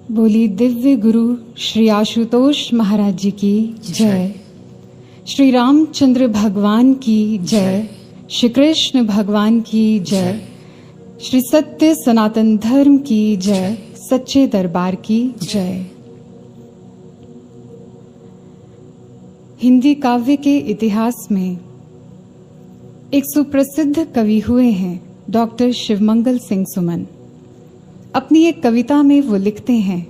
बोली दिव्य गुरु श्री आशुतोष महाराज जी की जय। श्री रामचंद्र भगवान की जय। श्री कृष्ण भगवान की जय। श्री सत्य सनातन धर्म की जय। सच्चे दरबार की जय। हिंदी काव्य के इतिहास में एक सुप्रसिद्ध कवि हुए हैं डॉक्टर शिवमंगल सिंह सुमन। अपनी एक कविता में वो लिखते हैं,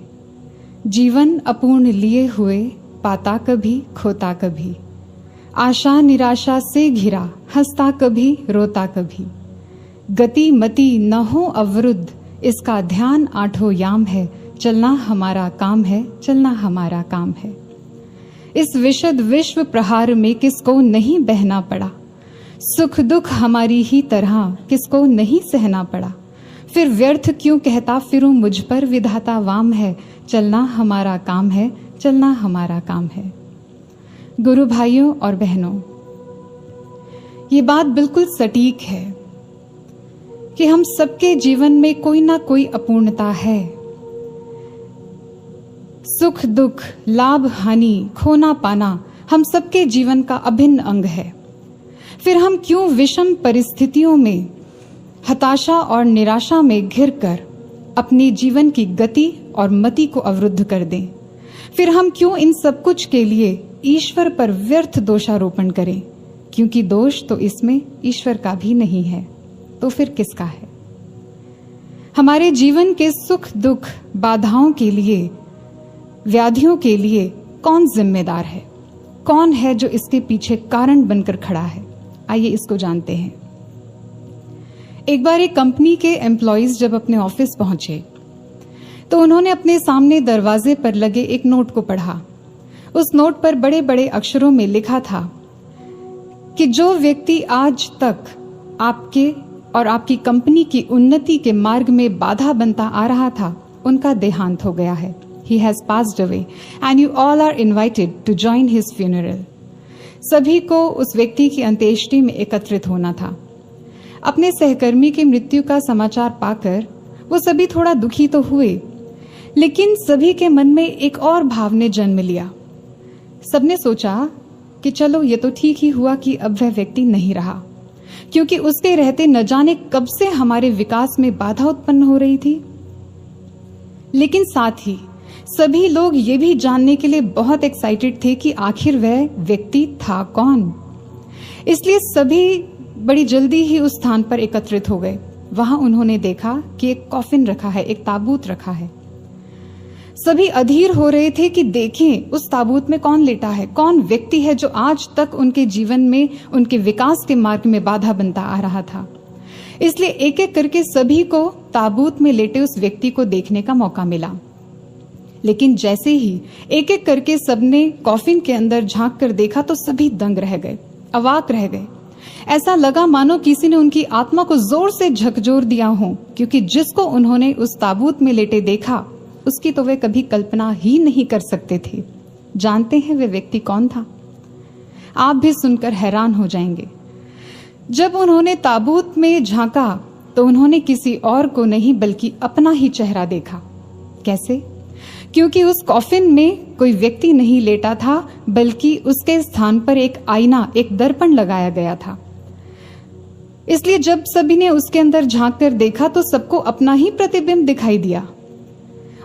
जीवन अपूर्ण लिए हुए पाता कभी खोता कभी, आशा निराशा से घिरा हंसता कभी रोता कभी, गति मति न हो अवरुद्ध इसका ध्यान आठों याम है, चलना हमारा काम है, चलना हमारा काम है। इस विशद विश्व प्रहार में किसको नहीं बहना पड़ा, सुख दुख हमारी ही तरह किसको नहीं सहना पड़ा, फिर व्यर्थ क्यों कहता फिरूं मुझ पर विधाता वाम है, चलना हमारा काम है, चलना हमारा काम है। गुरु भाइयों और बहनों, ये बात बिल्कुल सटीक है कि हम सबके जीवन में कोई ना कोई अपूर्णता है। सुख दुख, लाभ हानि, खोना पाना हम सबके जीवन का अभिन्न अंग है। फिर हम क्यों विषम परिस्थितियों में हताशा और निराशा में घिरकर अपने जीवन की गति और मति को अवरुद्ध कर दें? फिर हम क्यों इन सब कुछ के लिए ईश्वर पर व्यर्थ दोषारोपण करें? क्योंकि दोष तो इसमें ईश्वर का भी नहीं है, तो फिर किसका है? हमारे जीवन के सुख दुख, बाधाओं के लिए, व्याधियों के लिए कौन जिम्मेदार है? कौन है जो इसके पीछे कारण बनकर खड़ा है? आइए इसको जानते हैं। एक बार एक कंपनी के एम्प्लॉइज जब अपने ऑफिस पहुंचे तो उन्होंने अपने सामने दरवाजे पर लगे एक नोट को पढ़ा। उस नोट पर बड़े बड़े अक्षरों में लिखा था कि जो व्यक्ति आज तक आपके और आपकी कंपनी की उन्नति के मार्ग में बाधा बनता आ रहा था, उनका देहांत हो गया है। He has passed away and you all are invited to join his funeral. सभी को उस व्यक्ति की अंत्येष्टि में एकत्रित होना था। अपने सहकर्मी की मृत्यु का समाचार पाकर वो सभी थोड़ा दुखी तो हुए, लेकिन सभी के मन में एक और भाव ने जन्म लिया। सबने सोचा कि चलो ये तो ठीक ही हुआ कि अब वह व्यक्ति नहीं रहा, क्योंकि उसके रहते न जाने कब से हमारे विकास में बाधा उत्पन्न हो रही थी। लेकिन साथ ही सभी लोग ये भी जानने के लिए बहुत एक्साइटेड थे कि आखिर वह व्यक्ति था कौन। इसलिए सभी बड़ी जल्दी ही उस स्थान पर एकत्रित हो गए। वहां उन्होंने देखा कि एक कॉफिन रखा है, एक ताबूत रखा है। सभी अधीर हो रहे थे कि देखें उस ताबूत में कौन लेटा है, कौन व्यक्ति है जो आज तक उनके जीवन में, उनके विकास के मार्ग में बाधा बनता आ रहा था। इसलिए एक एक करके सभी को ताबूत में लेटे उस व्यक्ति को देखने का मौका मिला। लेकिन जैसे ही एक एक करके सबने कॉफिन के अंदर झांक कर देखा तो सभी दंग रह गए, अवाक रह गए। ऐसा लगा मानो किसी ने उनकी आत्मा को जोर से झकझोर दिया हो, क्योंकि जिसको उन्होंने उस ताबूत में लेटे देखा उसकी तो वे कभी कल्पना ही नहीं कर सकते थे। जानते हैं वे व्यक्ति कौन था? आप भी सुनकर हैरान हो जाएंगे। जब उन्होंने ताबूत में झांका तो उन्होंने किसी और को नहीं बल्कि अपना ही चेहरा देखा। कैसे? क्योंकि उस कॉफिन में कोई व्यक्ति नहीं लेटा था, बल्कि उसके स्थान पर एक आईना, एक दर्पण लगाया गया था। इसलिए जब सभी ने उसके अंदर झांक कर देखा तो सबको अपना ही प्रतिबिंब दिखाई दिया,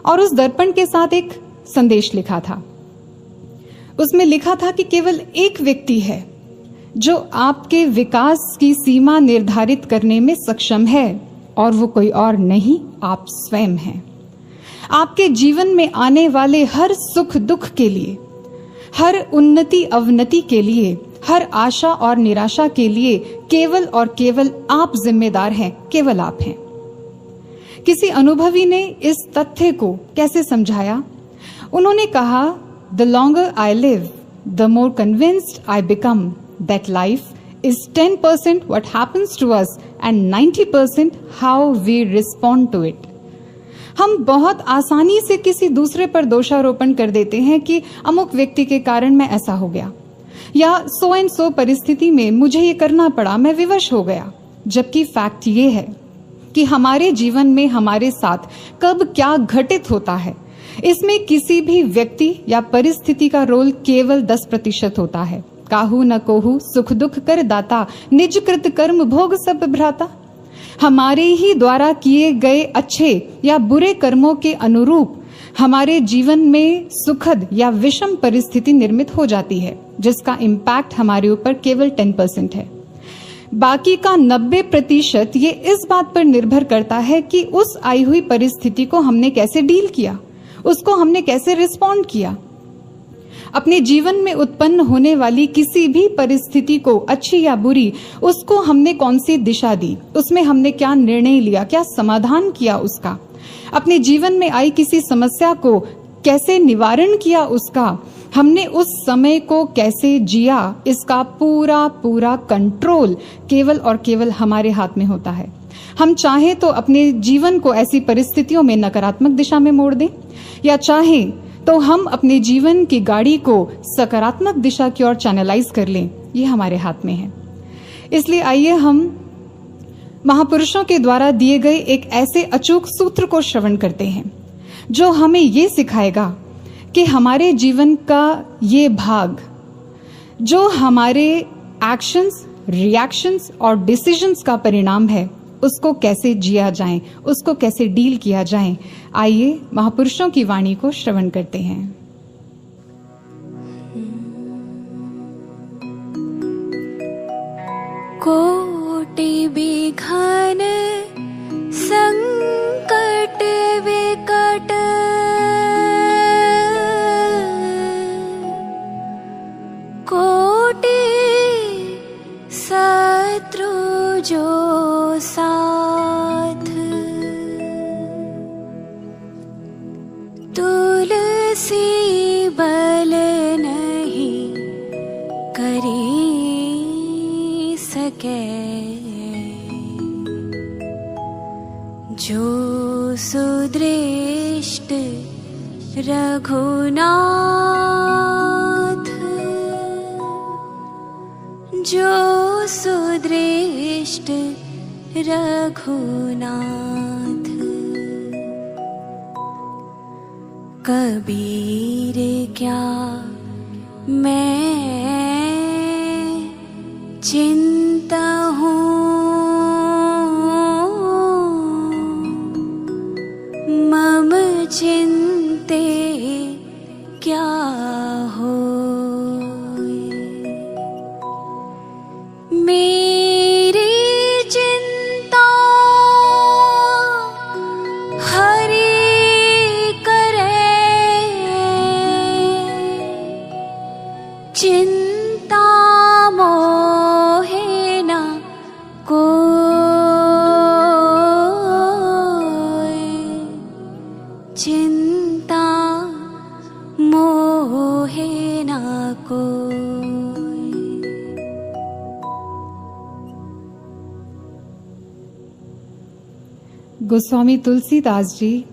और उस दर्पण के साथ एक संदेश लिखा था। उसमें लिखा था कि केवल एक व्यक्ति है जो आपके विकास की सीमा निर्धारित करने में सक्षम है, और वो कोई और नहीं, आप स्वयं हैं। आपके जीवन में आने वाले हर सुख दुख के लिए, हर उन्नति अवनति के लिए, हर आशा और निराशा के लिए केवल और केवल आप जिम्मेदार हैं, केवल आप हैं। किसी अनुभवी ने इस तथ्य को कैसे समझाया? उन्होंने कहा, the longer I live the more convinced I become that life is 10% what happens to us and 90% how we respond to it. हम बहुत आसानी से किसी दूसरे पर दोषारोपण कर देते हैं कि अमुक व्यक्ति के कारण मैं ऐसा हो गया, या सो एंड सो परिस्थिति में मुझे ये करना पड़ा, मैं विवश हो गया। जबकि फैक्ट ये है कि हमारे जीवन में हमारे साथ कब क्या घटित होता है, इसमें किसी भी व्यक्ति या परिस्थिति का रोल केवल 10% होता है। काहू न कोहू सुख दुख कर दाता, निज कृत कर्म भोग सब भ्राता। हमारे ही द्वारा किए गए अच्छे या बुरे कर्मों के अनुरूप हमारे जीवन में सुखद या विषम परिस्थिति निर्मित हो जाती है, जिसका इम्पैक्ट हमारे ऊपर केवल 10% है। बाकी का 90% ये इस बात पर निर्भर करता है कि उस आई हुई परिस्थिति को हमने कैसे डील किया, उसको हमने कैसे रिस्पॉन्ड किया। अपने जीवन में उत्पन्न होने वाली किसी भी परिस्थिति को, अच्छी या बुरी, उसको हमने कौन सी दिशा दी, उसमें हमने क्या निर्णय लिया, क्या समाधान किया उसका, अपने जीवन में आई किसी समस्या को कैसे निवारण किया उसका, हमने उस समय को कैसे जिया, इसका पूरा पूरा कंट्रोल केवल और केवल हमारे हाथ में होता है। हम चाहे तो अपने जीवन को ऐसी परिस्थितियों में नकारात्मक दिशा में मोड़ दें, या चाहे तो हम अपने जीवन की गाड़ी को सकारात्मक दिशा की ओर चैनलाइज कर लें। ये हमारे हाथ में है। इसलिए आइए हम महापुरुषों के द्वारा दिए गए एक ऐसे अचूक सूत्र को श्रवण करते हैं, जो हमें ये सिखाएगा कि हमारे जीवन का ये भाग, जो हमारे एक्शंस, रिएक्शंस और डिसीजंस का परिणाम है, उसको कैसे जिया जाए, उसको कैसे डील किया जाए। आइए महापुरुषों की वाणी को श्रवण करते हैं। कोटि विघ्न संकट विकट, कोटि शत्रु जो साथ, तुलसी बल नहीं करी सके, जो सुदृष्ट रघुनाथ, जो सुदृष्ट रघुनाथ। कबीर क्या मैं चिंता हूँ, मम चिंते क्या हो, मेरी चिंता हरि करे, चिंता मोहे न कोई, चिंता मोहे न कोई। गोस्वामी तुलसीदास जी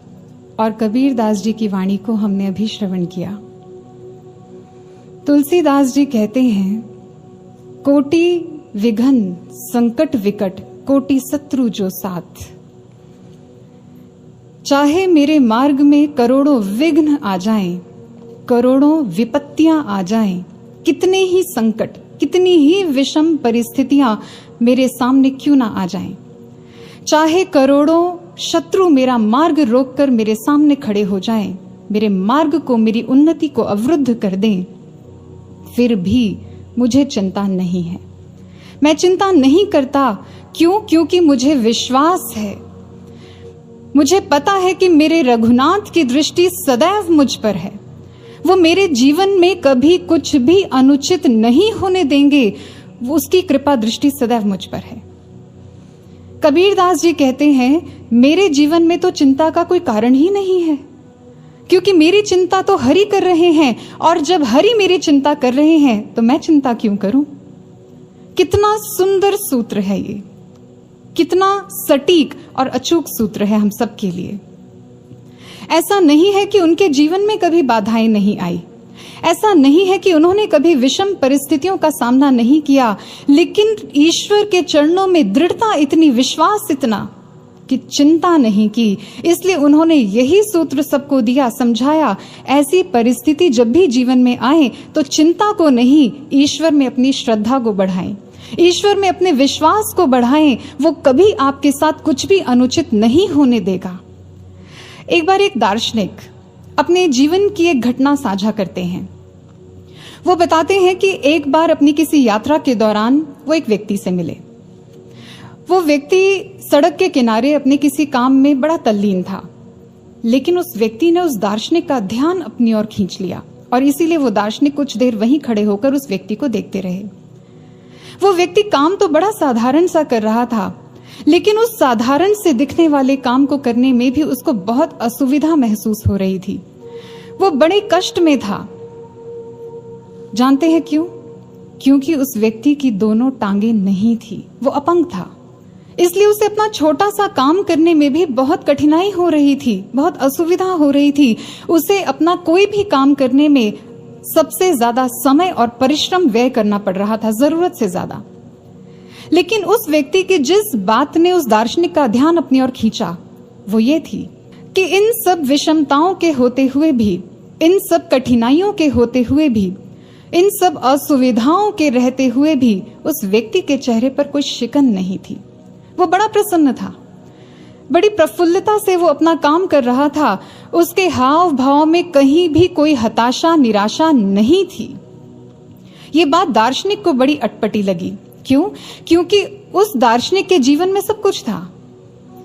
और कबीर दास जी की वाणी को हमने अभी श्रवण किया। तुलसीदास जी कहते हैं, कोटि विघ्न संकट विकट, कोटि शत्रु जो साथ। चाहे मेरे मार्ग में करोड़ों विघ्न आ जाएं, करोड़ों विपत्तियां आ जाएं, कितने ही संकट, कितनी ही विषम परिस्थितियां मेरे सामने क्यों ना आ जाएं, चाहे करोड़ों शत्रु मेरा मार्ग रोककर मेरे सामने खड़े हो जाएं, मेरे मार्ग को, मेरी उन्नति को अवरुद्ध कर दें, फिर भी मुझे चिंता नहीं है। मैं चिंता नहीं करता। क्यों? क्योंकि मुझे विश्वास है, मुझे पता है कि मेरे रघुनाथ की दृष्टि सदैव मुझ पर है। वो मेरे जीवन में कभी कुछ भी अनुचित नहीं होने देंगे, उसकी कृपा दृष्टि सदैव मुझ पर है। कबीर दास जी कहते हैं, मेरे जीवन में तो चिंता का कोई कारण ही नहीं है, क्योंकि मेरी चिंता तो हरि कर रहे हैं, और जब हरि मेरी चिंता कर रहे हैं तो मैं चिंता क्यों करूं। कितना सुंदर सूत्र है ये, कितना सटीक और अचूक सूत्र है हम सब के लिए। ऐसा नहीं है कि उनके जीवन में कभी बाधाएं नहीं आई, ऐसा नहीं है कि उन्होंने कभी विषम परिस्थितियों का सामना नहीं किया, लेकिन ईश्वर के चरणों में दृढ़ता इतनी, विश्वास इतना कि चिंता नहीं की, इसलिए उन्होंने यही सूत्र सबको दिया, समझाया, ऐसी परिस्थिति जब भी जीवन में आए तो चिंता को नहीं, ईश्वर में अपनी श्रद्धा को बढ़ाएं, ईश्वर में अपने विश्वास को बढ़ाएं। वो कभी आपके साथ कुछ भी अनुचित नहीं होने देगा। एक बार एक दार्शनिक अपने जीवन की एक घटना साझा करते हैं। वो बताते हैं कि एक बार अपनी किसी यात्रा के दौरान वो एक व्यक्ति से मिले। वो व्यक्ति सड़क के किनारे अपने किसी काम में बड़ा तल्लीन था, लेकिन उस व्यक्ति ने उस दार्शनिक का ध्यान अपनी ओर खींच लिया और इसीलिए वो दार्शनिक कुछ देर वहीं खड़े होकर उस व्यक्ति को देखते रहे। वो व्यक्ति काम तो बड़ा साधारण सा कर रहा था, लेकिन उस साधारण से दिखने वाले काम को करने में भी उसको बहुत असुविधा महसूस हो रही थी। वो बड़े कष्ट में था। जानते हैं क्यों? क्योंकि उस व्यक्ति की दोनों टांगे नहीं थी, वो अपंग था। इसलिए उसे अपना छोटा सा काम करने में भी बहुत कठिनाई हो रही थी, बहुत असुविधा हो रही थी। उसे अपना कोई भी काम करने में सबसे ज्यादा समय और परिश्रम व्यय करना पड़ रहा था, जरूरत से ज्यादा। लेकिन उस व्यक्ति की जिस बात ने उस दार्शनिक का ध्यान अपनी ओर खींचा वो ये थी कि इन सब विषमताओं के होते हुए भी, इन सब कठिनाइयों के होते हुए भी, इन सब असुविधाओं के रहते हुए भी उस व्यक्ति के चेहरे पर कोई शिकन नहीं थी। वो बड़ा प्रसन्न था, बड़ी प्रफुल्लता से वो अपना काम कर रहा था। उसके हाव भाव में कहीं भी कोई हताशा, निराशा नहीं थी। ये बात दार्शनिक को बड़ी अटपटी लगी। क्यों? क्योंकि उस दार्शनिक के जीवन में सब कुछ था।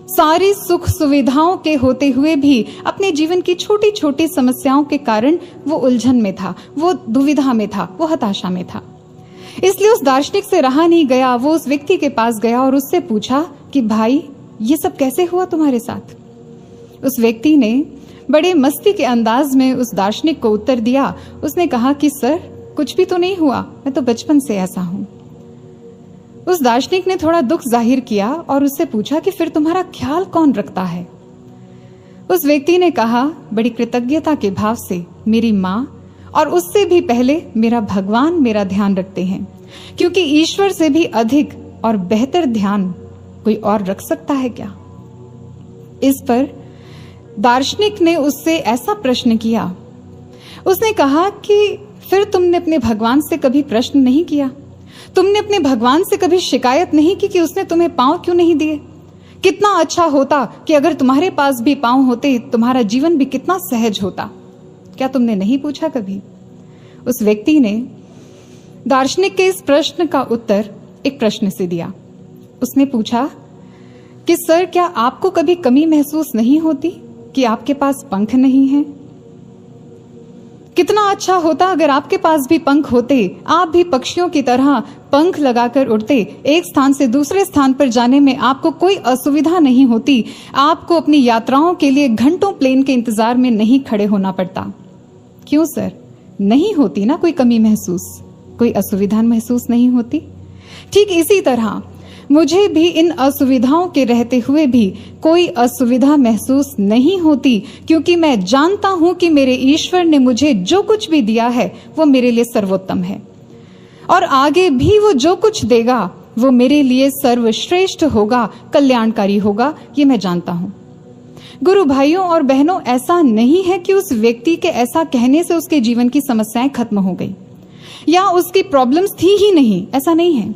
सारी सुख सुविधाओं के होते हुए भी अपने जीवन की छोटी छोटी समस्याओं के कारण वो उलझन में था, वो दुविधा में था, वो हताशा में था। इसलिए उस दार्शनिक से रहा नहीं गया। वो उस व्यक्ति के पास गया और उससे पूछा कि भाई, ये सब कैसे हुआ तुम्हारे साथ? उस व्यक्ति ने बड़े मस्ती के अंदाज में उस दार्शनिक को उत्तर दिया। उसने कहा कि सर, कुछ भी तो नहीं हुआ, मैं तो बचपन से ऐसा हूं। उस दार्शनिक ने थोड़ा दुख जाहिर किया और उससे पूछा कि फिर तुम्हारा ख्याल कौन रखता है? उस व्यक्ति ने कहा बड़ी कृतज्ञता के भाव से, मेरी माँ और उससे भी पहले मेरा भगवान मेरा ध्यान रखते हैं, क्योंकि ईश्वर से भी अधिक और बेहतर ध्यान कोई और रख सकता है क्या? इस पर दार्शनिक ने उससे ऐसा प्रश्न किया। उसने कहा कि फिर तुमने अपने भगवान से कभी प्रश्न नहीं किया? तुमने अपने भगवान से कभी शिकायत नहीं की कि उसने तुम्हें पांव क्यों नहीं दिए? कितना अच्छा होता कि अगर तुम्हारे पास भी पांव होते, तुम्हारा जीवन भी कितना सहज होता। क्या तुमने नहीं पूछा कभी? उस व्यक्ति ने दार्शनिक के इस प्रश्न का उत्तर एक प्रश्न से दिया। उसने पूछा कि सर, क्या आपको कभी कमी महसूस नहीं होती कि आपके पास पंख नहीं है? कितना अच्छा होता अगर आपके पास भी पंख होते, आप भी पक्षियों की तरह पंख लगाकर उड़ते। एक स्थान से दूसरे स्थान पर जाने में आपको कोई असुविधा नहीं होती। आपको अपनी यात्राओं के लिए घंटों प्लेन के इंतजार में नहीं खड़े होना पड़ता। क्यों सर? नहीं होती ना कोई कमी महसूस, कोई असुविधा महसूस नहीं होती? ठीक इसी तरह मुझे भी इन असुविधाओं के रहते हुए भी कोई असुविधा महसूस नहीं होती, क्योंकि मैं जानता हूं कि मेरे ईश्वर ने मुझे जो कुछ भी दिया है वो मेरे लिए सर्वोत्तम है, और आगे भी वो जो कुछ देगा वो मेरे लिए सर्वश्रेष्ठ होगा, कल्याणकारी होगा, ये मैं जानता हूं। गुरु भाइयों और बहनों, ऐसा नहीं है कि उस व्यक्ति के ऐसा कहने से उसके जीवन की समस्याएं खत्म हो गई या उसकी प्रॉब्लम्स थी ही नहीं, ऐसा नहीं है।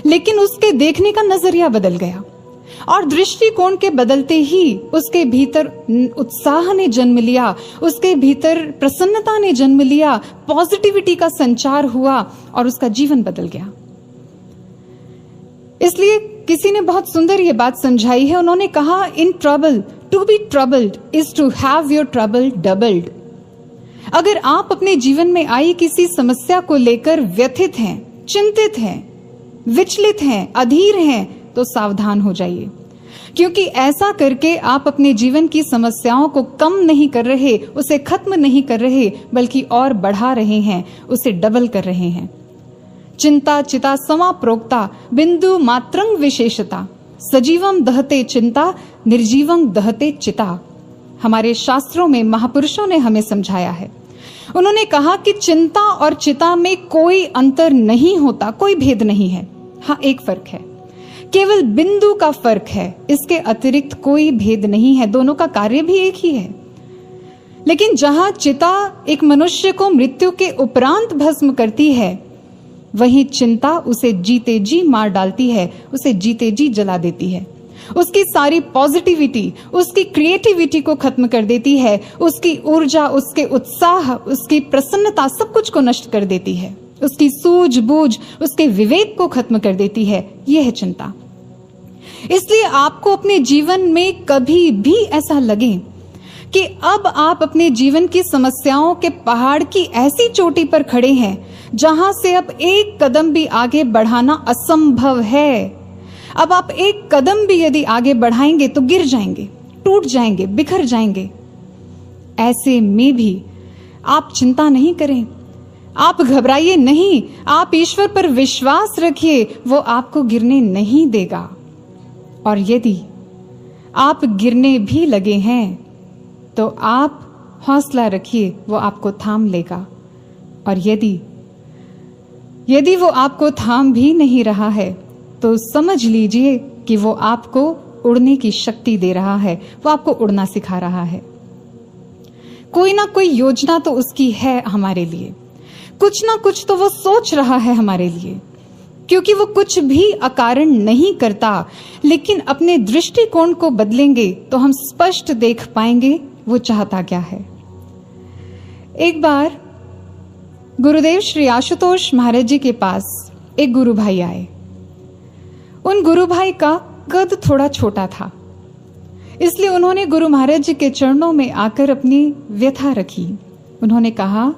लेकिन उसके देखने का नजरिया बदल गया, और दृष्टिकोण के बदलते ही उसके भीतर उत्साह ने जन्म लिया, उसके भीतर प्रसन्नता ने जन्म लिया, पॉजिटिविटी का संचार हुआ और उसका जीवन बदल गया। इसलिए किसी ने बहुत सुंदर ये बात समझाई है। उन्होंने कहा, in trouble to be troubled is to have your trouble doubled. अगर आप अपने जीवन में आई किसी समस्या को लेकर व्यथित हैं, चिंतित हैं, विचलित हैं, अधीर हैं, तो सावधान हो जाइए, क्योंकि ऐसा करके आप अपने जीवन की समस्याओं को कम नहीं कर रहे, उसे खत्म नहीं कर रहे, बल्कि और बढ़ा रहे हैं, उसे डबल कर रहे हैं। चिंता चिता समा प्रोक्ता बिंदु मात्रंग विशेषता, सजीवम दहते चिंता निर्जीवं दहते चिता। हमारे शास्त्रों में महापुरुषों ने हमें समझाया है। उन्होंने कहा कि चिंता और चिता में कोई अंतर नहीं होता, कोई भेद नहीं है। हाँ, एक फर्क है केवल बिंदु का फर्क है, इसके अतिरिक्त कोई भेद नहीं है, दोनों का कार्य भी एक ही है। लेकिन जहां चिता एक मनुष्य को मृत्यु के उपरांत भस्म करती है, वहीं चिंता उसे जीते जी मार डालती है, उसे जीते जी जला देती है, उसकी सारी पॉजिटिविटी, उसकी क्रिएटिविटी को खत्म कर देती है, उसकी ऊर्जा, उसके उत्साह, उसकी प्रसन्नता, सब कुछ को नष्ट कर देती है, उसकी सूझबूझ, उसके विवेक को खत्म कर देती है। यह है चिंता। इसलिए आपको अपने जीवन में कभी भी ऐसा लगे कि अब आप अपने जीवन की समस्याओं के पहाड़ की ऐसी चोटी पर खड़े हैं जहां से अब एक कदम भी आगे बढ़ाना असंभव है, अब आप एक कदम भी यदि आगे बढ़ाएंगे तो गिर जाएंगे, टूट जाएंगे, बिखर जाएंगे, ऐसे में भी आप चिंता नहीं करें, आप घबराइए नहीं, आप ईश्वर पर विश्वास रखिए, वो आपको गिरने नहीं देगा। और यदि आप गिरने भी लगे हैं तो आप हौसला रखिए, वो आपको थाम लेगा। और यदि वो आपको थाम भी नहीं रहा है तो समझ लीजिए कि वो आपको उड़ने की शक्ति दे रहा है, वो आपको उड़ना सिखा रहा है। कोई ना कोई योजना तो उसकी है हमारे लिए, कुछ ना कुछ तो वो सोच रहा है हमारे लिए, क्योंकि वो कुछ भी अकारण नहीं करता। लेकिन अपने दृष्टिकोण को बदलेंगे तो हम स्पष्ट देख पाएंगे वो चाहता क्या है। एक बार गुरुदेव श्री आशुतोष महाराज जी के पास एक गुरु भाई आए। उन गुरु भाई का कद थोड़ा छोटा था, इसलिए उन्होंने गुरु महाराज जी के चरणों में आकर अपनी व्यथा रखी। उन्होंने कहा,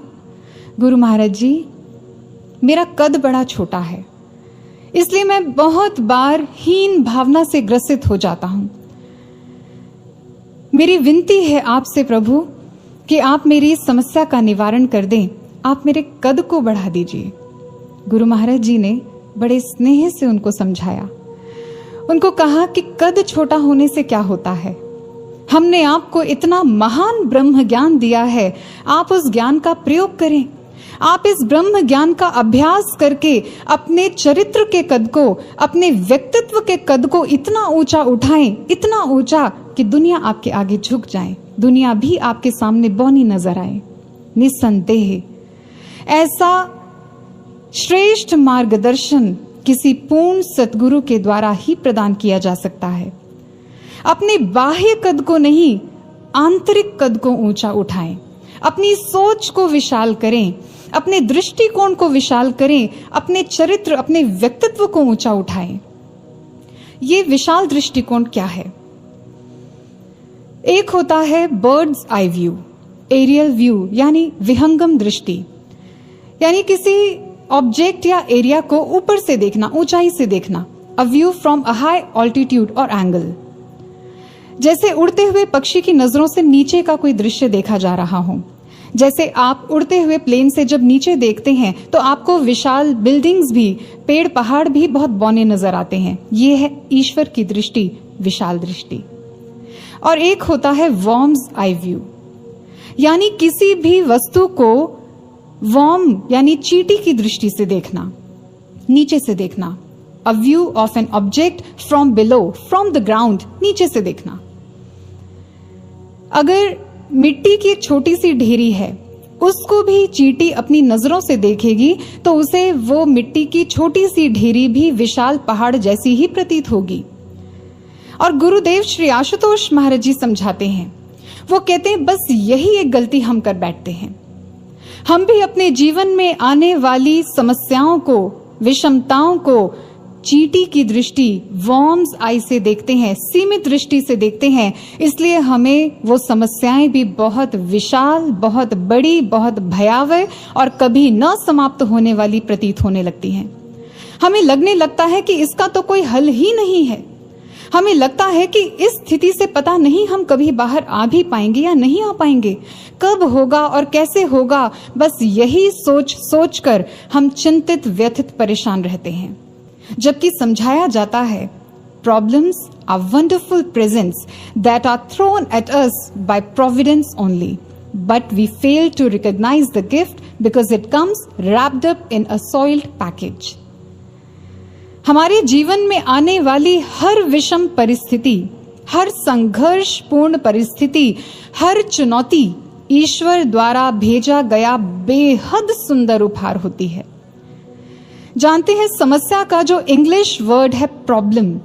गुरु महाराज जी, मेरा कद बड़ा छोटा है, इसलिए मैं बहुत बार हीन भावना से ग्रसित हो जाता हूं। मेरी विनती है आपसे प्रभु कि आप मेरी इस समस्या का निवारण कर दें, आप मेरे कद को बढ़ा दीजिए। गुरु महाराज जी ने बड़े स्नेह से उनको समझाया, उनको कहा कि कद छोटा होने से क्या होता है, हमने आपको इतना महान ब्रह्म ज्ञान दिया है, आप उस ज्ञान का प्रयोग करें, आप इस ब्रह्म ज्ञान का अभ्यास करके अपने चरित्र के कद को, अपने व्यक्तित्व के कद को इतना ऊंचा उठाएं, इतना ऊंचा कि दुनिया आपके आगे झुक जाए, दुनिया भी आपके सामने बौनी नजर आए। निस्संदेह ऐसा श्रेष्ठ मार्गदर्शन किसी पूर्ण सतगुरु के द्वारा ही प्रदान किया जा सकता है। अपने बाह्य कद को नहीं, आंतरिक कद को ऊंचा उठाएं, अपनी सोच को विशाल करें, अपने दृष्टिकोण को विशाल करें, अपने चरित्र, अपने व्यक्तित्व को ऊंचा उठाएं। ये विशाल दृष्टिकोण क्या है? एक होता है bird's eye view, aerial view, यानी विहंगम दृष्टि, यानी किसी ऑब्जेक्ट या एरिया को ऊपर से देखना, ऊंचाई से देखना, a view from a high altitude और एंगल। जैसे उड़ते हुए पक्षी की नजरों से नीचे का कोई दृश्य देखा जा रहा हो, जैसे आप उड़ते हुए प्लेन से जब नीचे देखते हैं तो आपको विशाल बिल्डिंग्स भी, पेड़ पहाड़ भी बहुत बौने नजर आते हैं। ये है ईश्वर की दृष्टि, विशाल दृष्टि। और एक होता है वर्म्स आई व्यू, यानी किसी भी वस्तु को वर्म यानी चींटी की दृष्टि से देखना, नीचे से देखना, a view of an object from below, from the ground, नीचे से देखना। अगर मिट्टी की एक छोटी सी ढेरी है, उसको भी चींटी अपनी नजरों से देखेगी तो उसे वो मिट्टी की छोटी सी ढेरी भी विशाल पहाड़ जैसी ही प्रतीत होगी। और गुरुदेव श्री आशुतोष महाराज जी समझाते हैं, वो कहते हैं बस यही एक गलती हम कर बैठते हैं। हम भी अपने जीवन में आने वाली समस्याओं को, विषमताओं को चींटी की दृष्टि, वर्म्स आई से देखते हैं, सीमित दृष्टि से देखते हैं, इसलिए हमें वो समस्याएं भी बहुत विशाल, बहुत बड़ी, बहुत भयावह और कभी न समाप्त होने वाली प्रतीत होने लगती हैं। हमें लगने लगता है कि इसका तो कोई हल ही नहीं है। हमें लगता है कि इस स्थिति से पता नहीं हम कभी बाहर आ भी पाएंगे या नहीं आ पाएंगे, कब होगा और कैसे होगा। बस यही सोच सोच कर हम चिंतित, व्यथित, परेशान रहते हैं। जबकि समझाया जाता है, problems are wonderful presents that are thrown at us by providence only, but we fail to recognise the gift because it comes wrapped up in a soiled package. हमारे जीवन में आने वाली हर विषम परिस्थिति, हर संघर्षपूर्ण परिस्थिति, हर चुनौती ईश्वर द्वारा भेजा गया बेहद सुंदर उपहार होती है। जानते हैं, समस्या का जो इंग्लिश वर्ड है प्रॉब्लम,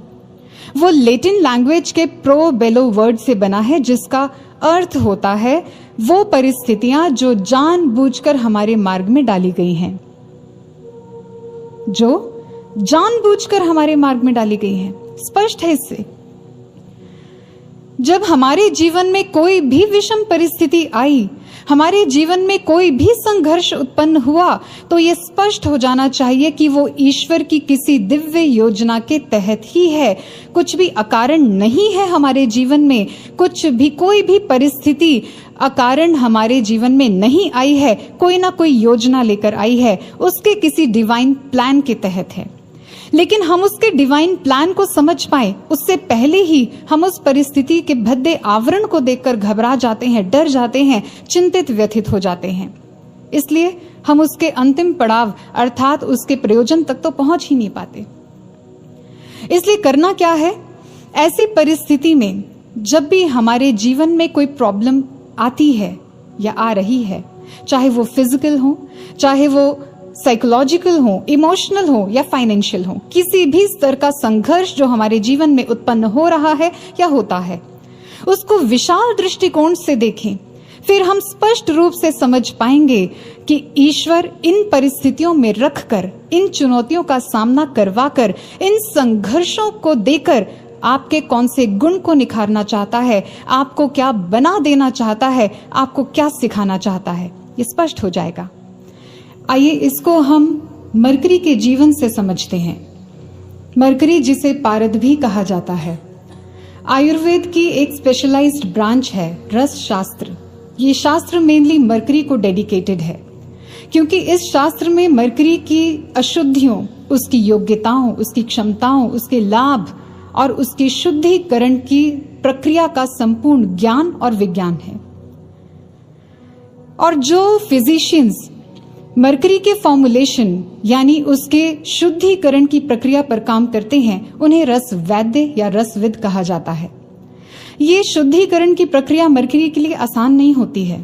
वो लैटिन लैंग्वेज के प्रो बेलो वर्ड से बना है, जिसका अर्थ होता है वो परिस्थितियां जो जानबूझकर हमारे मार्ग में डाली गई हैं, जो जानबूझकर हमारे मार्ग में डाली गई हैं। स्पष्ट है इससे। जब हमारे जीवन में कोई भी विषम परिस्थिति आई, हमारे जीवन में कोई भी संघर्ष उत्पन्न हुआ, तो यह स्पष्ट हो जाना चाहिए कि वो ईश्वर की किसी दिव्य योजना के तहत ही है। कुछ भी अकारण नहीं है हमारे जीवन में, कोई भी परिस्थिति अकारण हमारे जीवन में नहीं आई है, कोई ना कोई योजना लेकर आई है, उसके किसी डिवाइन प्लान के तहत है। लेकिन हम उसके डिवाइन प्लान को समझ पाए उससे पहले ही हम उस परिस्थिति के भद्दे आवरण को देखकर घबरा जाते हैं, डर जाते हैं, चिंतित व्यथित हो जाते हैं। इसलिए हम उसके अंतिम पड़ाव अर्थात उसके प्रयोजन तक तो पहुंच ही नहीं पाते। इसलिए करना क्या है, ऐसी परिस्थिति में जब भी हमारे जीवन में कोई प्रॉब्लम आती है या आ रही है, चाहे वो फिजिकल हो, चाहे वो साइकोलॉजिकल हो, इमोशनल हो या फाइनेंशियल हो, किसी भी स्तर का संघर्ष जो हमारे जीवन में उत्पन्न हो रहा है या होता है, उसको विशाल दृष्टिकोण से देखें। फिर हम स्पष्ट रूप से समझ पाएंगे कि ईश्वर इन परिस्थितियों में रखकर, इन चुनौतियों का सामना करवाकर, इन संघर्षों को देकर आपके कौन से गुण को निखारना चाहता है, आपको क्या बना देना चाहता है, आपको क्या सिखाना चाहता है, ये स्पष्ट हो जाएगा। आइए इसको हम मरकरी के जीवन से समझते हैं। मरकरी, जिसे पारद भी कहा जाता है, आयुर्वेद की एक स्पेशलाइज्ड ब्रांच है, रस शास्त्र। ये शास्त्र मेनली मरकरी को डेडिकेटेड है, क्योंकि इस शास्त्र में मरकरी की अशुद्धियों, उसकी योग्यताओं, उसकी क्षमताओं, उसके लाभ और उसकी शुद्धिकरण की प्रक्रिया का संपूर्ण ज्ञान और विज्ञान है। और जो फिजिशियंस मरकरी के फॉर्मुलेशन यानी उसके शुद्धिकरण की प्रक्रिया पर काम करते हैं, उन्हें रस वैद्य या रसविद कहा जाता है। ये शुद्धिकरण की प्रक्रिया मरकरी के लिए आसान नहीं होती है।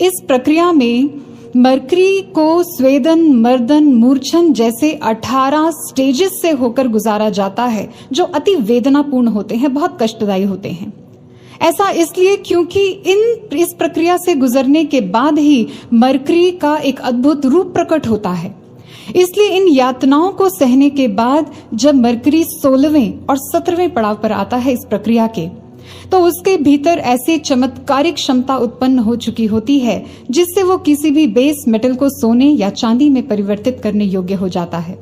इस प्रक्रिया में मरकरी को स्वेदन, मर्दन, मूर्छन जैसे 18 स्टेजेस से होकर गुजारा जाता है, जो अति वेदनापूर्ण होते हैं, बहुत कष्टदायी होते हैं। ऐसा इसलिए क्योंकि इस प्रक्रिया से गुजरने के बाद ही मरकरी का एक अद्भुत रूप प्रकट होता है। इसलिए इन यातनाओं को सहने के बाद जब मरकरी 16वें और 17वें पड़ाव पर आता है इस प्रक्रिया के, तो उसके भीतर ऐसी चमत्कारिक क्षमता उत्पन्न हो चुकी होती है जिससे वो किसी भी बेस मेटल को सोने या चांदी में परिवर्तित करने योग्य हो जाता है।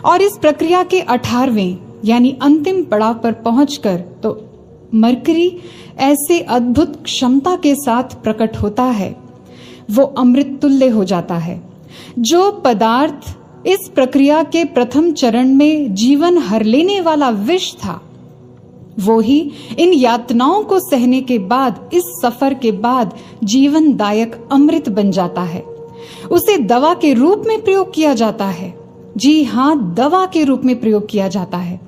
और इस प्रक्रिया के 18वें यानी अंतिम पड़ाव पर पहुंचकर तो मरकरी ऐसे अद्भुत क्षमता के साथ प्रकट होता है, वो अमृत तुल्य हो जाता है। जो पदार्थ इस प्रक्रिया के प्रथम चरण में जीवन हर लेने वाला विष था, वो ही इन यातनाओं को सहने के बाद, इस सफर के बाद जीवनदायक अमृत बन जाता है। उसे दवा के रूप में प्रयोग किया जाता है। जी हां, दवा के रूप में प्रयोग किया जाता है।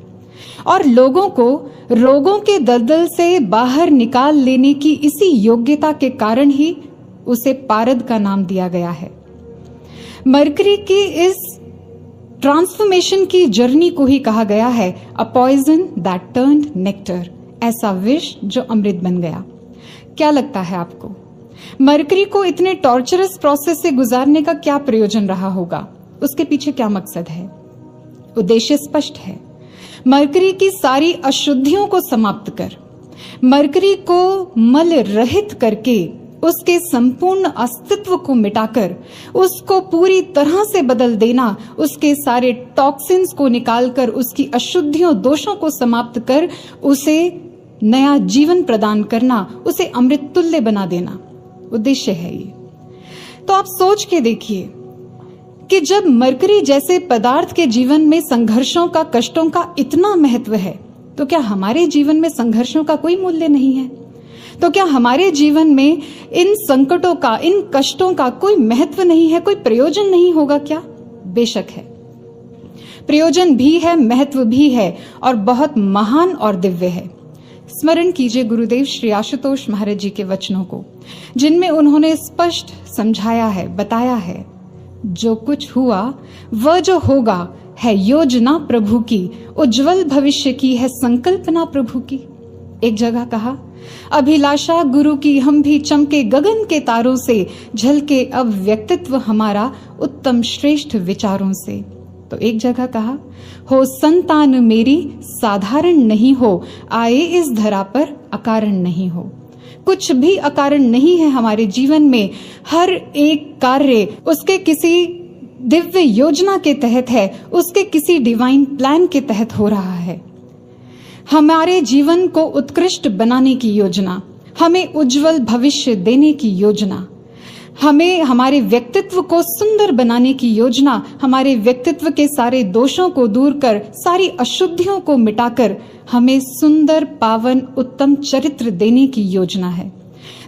और लोगों को रोगों के दलदल से बाहर निकाल लेने की इसी योग्यता के कारण ही उसे पारद का नाम दिया गया है। मरकरी की इस ट्रांसफॉर्मेशन की जर्नी को ही कहा गया है a poison that turned nectar, ऐसा विष जो अमृत बन गया। क्या लगता है आपको, मरकरी को इतने टॉर्चरस प्रोसेस से गुजारने का क्या प्रयोजन रहा होगा? उसके पीछे क्या मकसद है? उद्देश्य स्पष्ट है। मरकरी की सारी अशुद्धियों को समाप्त कर, मरकरी को मल रहित करके, उसके संपूर्ण अस्तित्व को मिटाकर उसको पूरी तरह से बदल देना, उसके सारे टॉक्सिन्स को निकालकर, उसकी अशुद्धियों, दोषों को समाप्त कर उसे नया जीवन प्रदान करना, उसे अमृत तुल्य बना देना उद्देश्य है ये। तो आप सोच के देखिए कि जब मरकरी जैसे पदार्थ के जीवन में संघर्षों का, कष्टों का इतना महत्व है, तो क्या हमारे जीवन में संघर्षों का कोई मूल्य नहीं है? तो क्या हमारे जीवन में इन संकटों का, इन कष्टों का कोई महत्व नहीं है, कोई प्रयोजन नहीं होगा क्या? बेशक है। प्रयोजन भी है, महत्व भी है और बहुत महान और दिव्य है। स्मरण कीजिए गुरुदेव श्री आशुतोष महाराज जी के वचनों को, जिनमें उन्होंने स्पष्ट समझाया है, बताया है, जो कुछ हुआ वह जो होगा है योजना प्रभु की, उज्जवल भविष्य की है संकल्पना प्रभु की। एक जगह कहा, अभिलाषा गुरु की हम भी चमके गगन के तारों से, झलके अब व्यक्तित्व हमारा उत्तम श्रेष्ठ विचारों से। तो एक जगह कहा, हो संतान मेरी साधारण नहीं हो, आए इस धरा पर अकारण नहीं हो। कुछ भी अकारण नहीं है हमारे जीवन में, हर एक कार्य उसके किसी दिव्य योजना के तहत है, उसके किसी डिवाइन प्लान के तहत हो रहा है। हमारे जीवन को उत्कृष्ट बनाने की योजना, हमें उज्जवल भविष्य देने की योजना, हमें हमारे व्यक्तित्व को सुंदर बनाने की योजना, हमारे व्यक्तित्व के सारे दोषों को दूर कर, सारी अशुद्धियों को मिटाकर हमें सुंदर पावन उत्तम चरित्र देने की योजना है।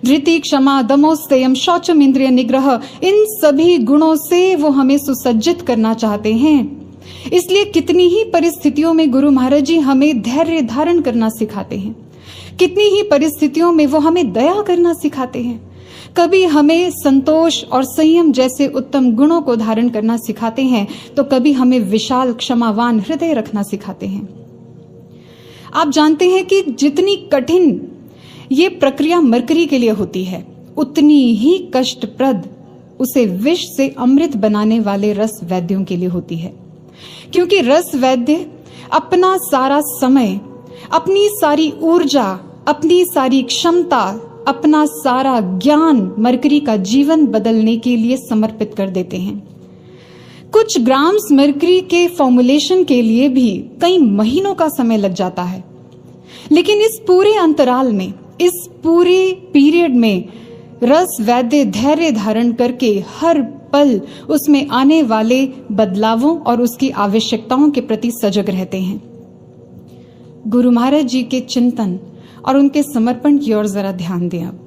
धृति, क्षमा, दमोस्तयम, शौचम, इंद्रिय निग्रह, इन सभी गुणों से वो हमें सुसज्जित करना चाहते हैं। इसलिए कितनी ही परिस्थितियों में गुरु महाराज जी हमें धैर्य धारण करना सिखाते हैं, कितनी ही परिस्थितियों में वो हमें दया करना सिखाते हैं, कभी हमें संतोष और संयम जैसे उत्तम गुणों को धारण करना सिखाते हैं, तो कभी हमें विशाल क्षमावान हृदय रखना सिखाते हैं। आप जानते हैं कि जितनी कठिन ये प्रक्रिया मरकरी के लिए होती है, उतनी ही कष्टप्रद उसे विष से अमृत बनाने वाले रस वैद्यों के लिए होती है। क्योंकि रस वैद्य अपना सारा समय, अपनी सारी ऊर्जा, अपनी सारी क्षमता, अपना सारा ज्ञान मरकरी का जीवन बदलने के लिए समर्पित कर देते हैं। कुछ ग्राम्स मरकरी के फॉर्मुलेशन के लिए भी कई महीनों का समय लग जाता है, लेकिन इस पूरे अंतराल में, इस पूरे पीरियड में रस वैद्य धैर्य धारण करके हर पल उसमें आने वाले बदलावों और उसकी आवश्यकताओं के प्रति सजग रहते हैं। गुरु महाराज जी के चिंतन और उनके समर्पण की ओर जरा ध्यान दें। अब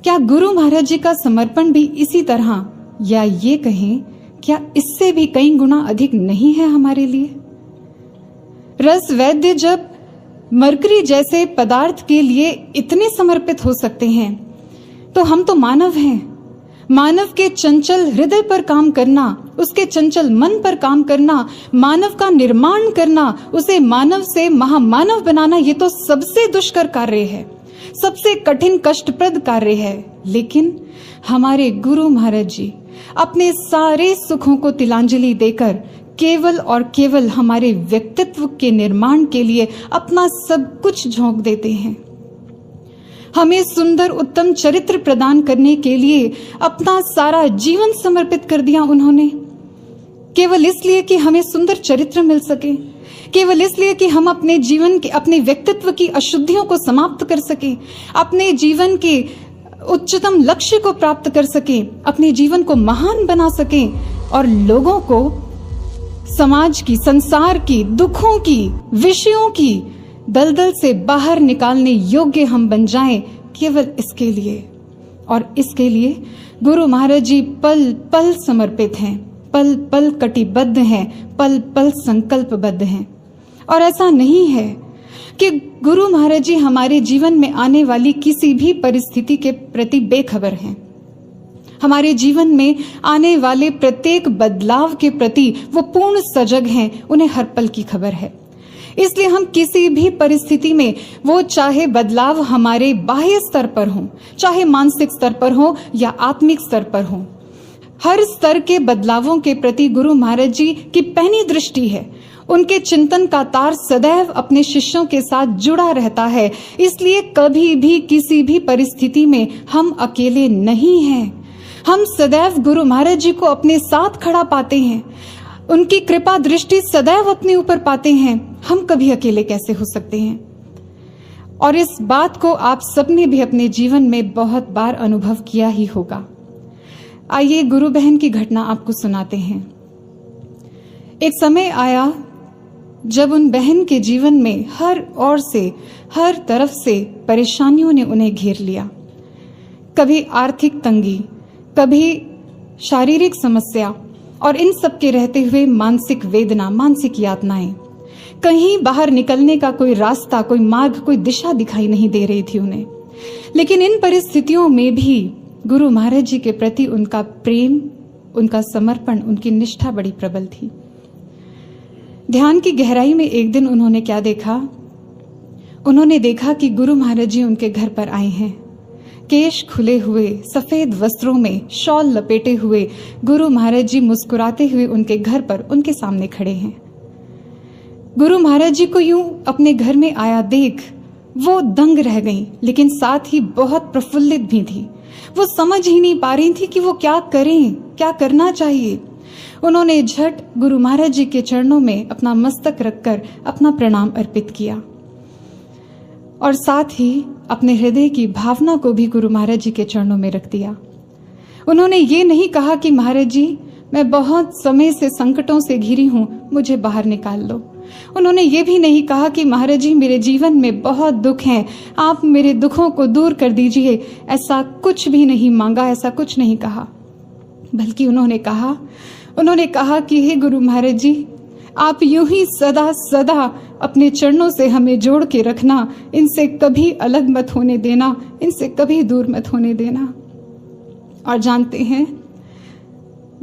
क्या गुरु महाराज जी का समर्पण भी इसी तरह, या ये कहें क्या इससे भी कई गुना अधिक नहीं है हमारे लिए? रस वैद्य जब मरकरी जैसे पदार्थ के लिए इतने समर्पित हो सकते हैं, तो हम तो मानव हैं। मानव के चंचल हृदय पर काम करना, उसके चंचल मन पर काम करना, मानव का निर्माण करना, उसे मानव से महामानव बनाना, ये तो सबसे दुष्कर कार्य है, सबसे कठिन कष्टप्रद कार्य है। लेकिन हमारे गुरु महाराज जी अपने सारे सुखों को तिलांजलि देकर केवल और केवल हमारे व्यक्तित्व के निर्माण के लिए अपना सब कुछ झोंक देते हैं। हमें सुंदर उत्तम चरित्र प्रदान करने के लिए अपना सारा जीवन समर्पित कर दिया उन्होंने, केवल इसलिए कि हमें सुंदर चरित्र मिल सके, केवल इसलिए कि हम अपने जीवन के, अपने व्यक्तित्व की अशुद्धियों को समाप्त कर सके, अपने जीवन के उच्चतम लक्ष्य को प्राप्त कर सके, अपने जीवन को महान बना सके और लोगों को समाज की, संसार की, दुखों की, विषयों की दलदल से बाहर निकालने योग्य हम बन जाएं, केवल इसके लिए। और इसके लिए गुरु महाराज जी पल पल समर्पित हैं, पल पल कटिबद्ध हैं, पल पल संकल्पबद्ध हैं। और ऐसा नहीं है कि गुरु महाराज जी हमारे जीवन में आने वाली किसी भी परिस्थिति के प्रति बेखबर हैं। हमारे जीवन में आने वाले प्रत्येक बदलाव के प्रति वो पूर्ण सजग हैं, उन्हें हर पल की खबर है। इसलिए हम किसी भी परिस्थिति में, वो चाहे बदलाव हमारे बाह्य स्तर पर हो, चाहे मानसिक स्तर पर हो या आत्मिक स्तर पर हो, हर स्तर के बदलावों के प्रति गुरु महाराज जी की पैनी दृष्टि है। उनके चिंतन का तार सदैव अपने शिष्यों के साथ जुड़ा रहता है। इसलिए कभी भी किसी भी परिस्थिति में हम अकेले नहीं हैं। हम सदैव गुरु महाराज जी को अपने साथ खड़ा पाते हैं, उनकी कृपा दृष्टि सदैव अपने ऊपर पाते हैं। हम कभी अकेले कैसे हो सकते हैं? और इस बात को आप सबने भी अपने जीवन में बहुत बार अनुभव किया ही होगा। आइए गुरु बहन की घटना आपको सुनाते हैं। एक समय आया जब उन बहन के जीवन में हर ओर से, हर तरफ से परेशानियों ने उन्हें घेर लिया। कभी आर्थिक तंगी, कभी शारीरिक समस्या, और इन सब के रहते हुए मानसिक वेदना, मानसिक यातनाएं। कहीं बाहर निकलने का कोई रास्ता, कोई मार्ग, कोई दिशा दिखाई नहीं दे रही थी उन्हें। लेकिन इन परिस्थितियों में भी गुरु महाराज जी के प्रति उनका प्रेम, उनका समर्पण, उनकी निष्ठा बड़ी प्रबल थी। ध्यान की गहराई में एक दिन उन्होंने क्या देखा? उन्होंने देखा कि गुरु महाराज जी उनके घर पर आए हैं। केश खुले हुए, सफेद वस्त्रों में, शॉल लपेटे हुए गुरु महाराज जी मुस्कुराते हुए उनके घर पर, उनके सामने खड़े हैं। गुरु महाराज जी को यूं अपने घर में आया देख वो दंग रह गईं, लेकिन साथ ही बहुत प्रफुल्लित भी थी। वो समझ ही नहीं पा रही थी कि वो क्या करें, क्या करना चाहिए। उन्होंने झट गुरु महाराज जी के चरणों में अपना मस्तक रखकर अपना प्रणाम अर्पित किया और साथ ही अपने हृदय की भावना को भी गुरु महाराज जी के चरणों में रख दिया। उन्होंने ये नहीं कहा कि महाराज जी मैं बहुत समय से संकटों से घिरी हूं, मुझे बाहर निकाल लो। उन्होंने ये भी नहीं कहा कि महाराज जी मेरे जीवन में बहुत दुख हैं, आप मेरे दुखों को दूर कर दीजिए। ऐसा कुछ भी नहीं मांगा, ऐसा कुछ नहीं कहा। बल्कि उन्होंने कहा कि हे गुरु महाराज जी, आप यूं ही सदा सदा अपने चरणों से हमें जोड़ के रखना, इनसे कभी अलग मत होने देना, इनसे कभी दूर मत होने देना। और जानते हैं,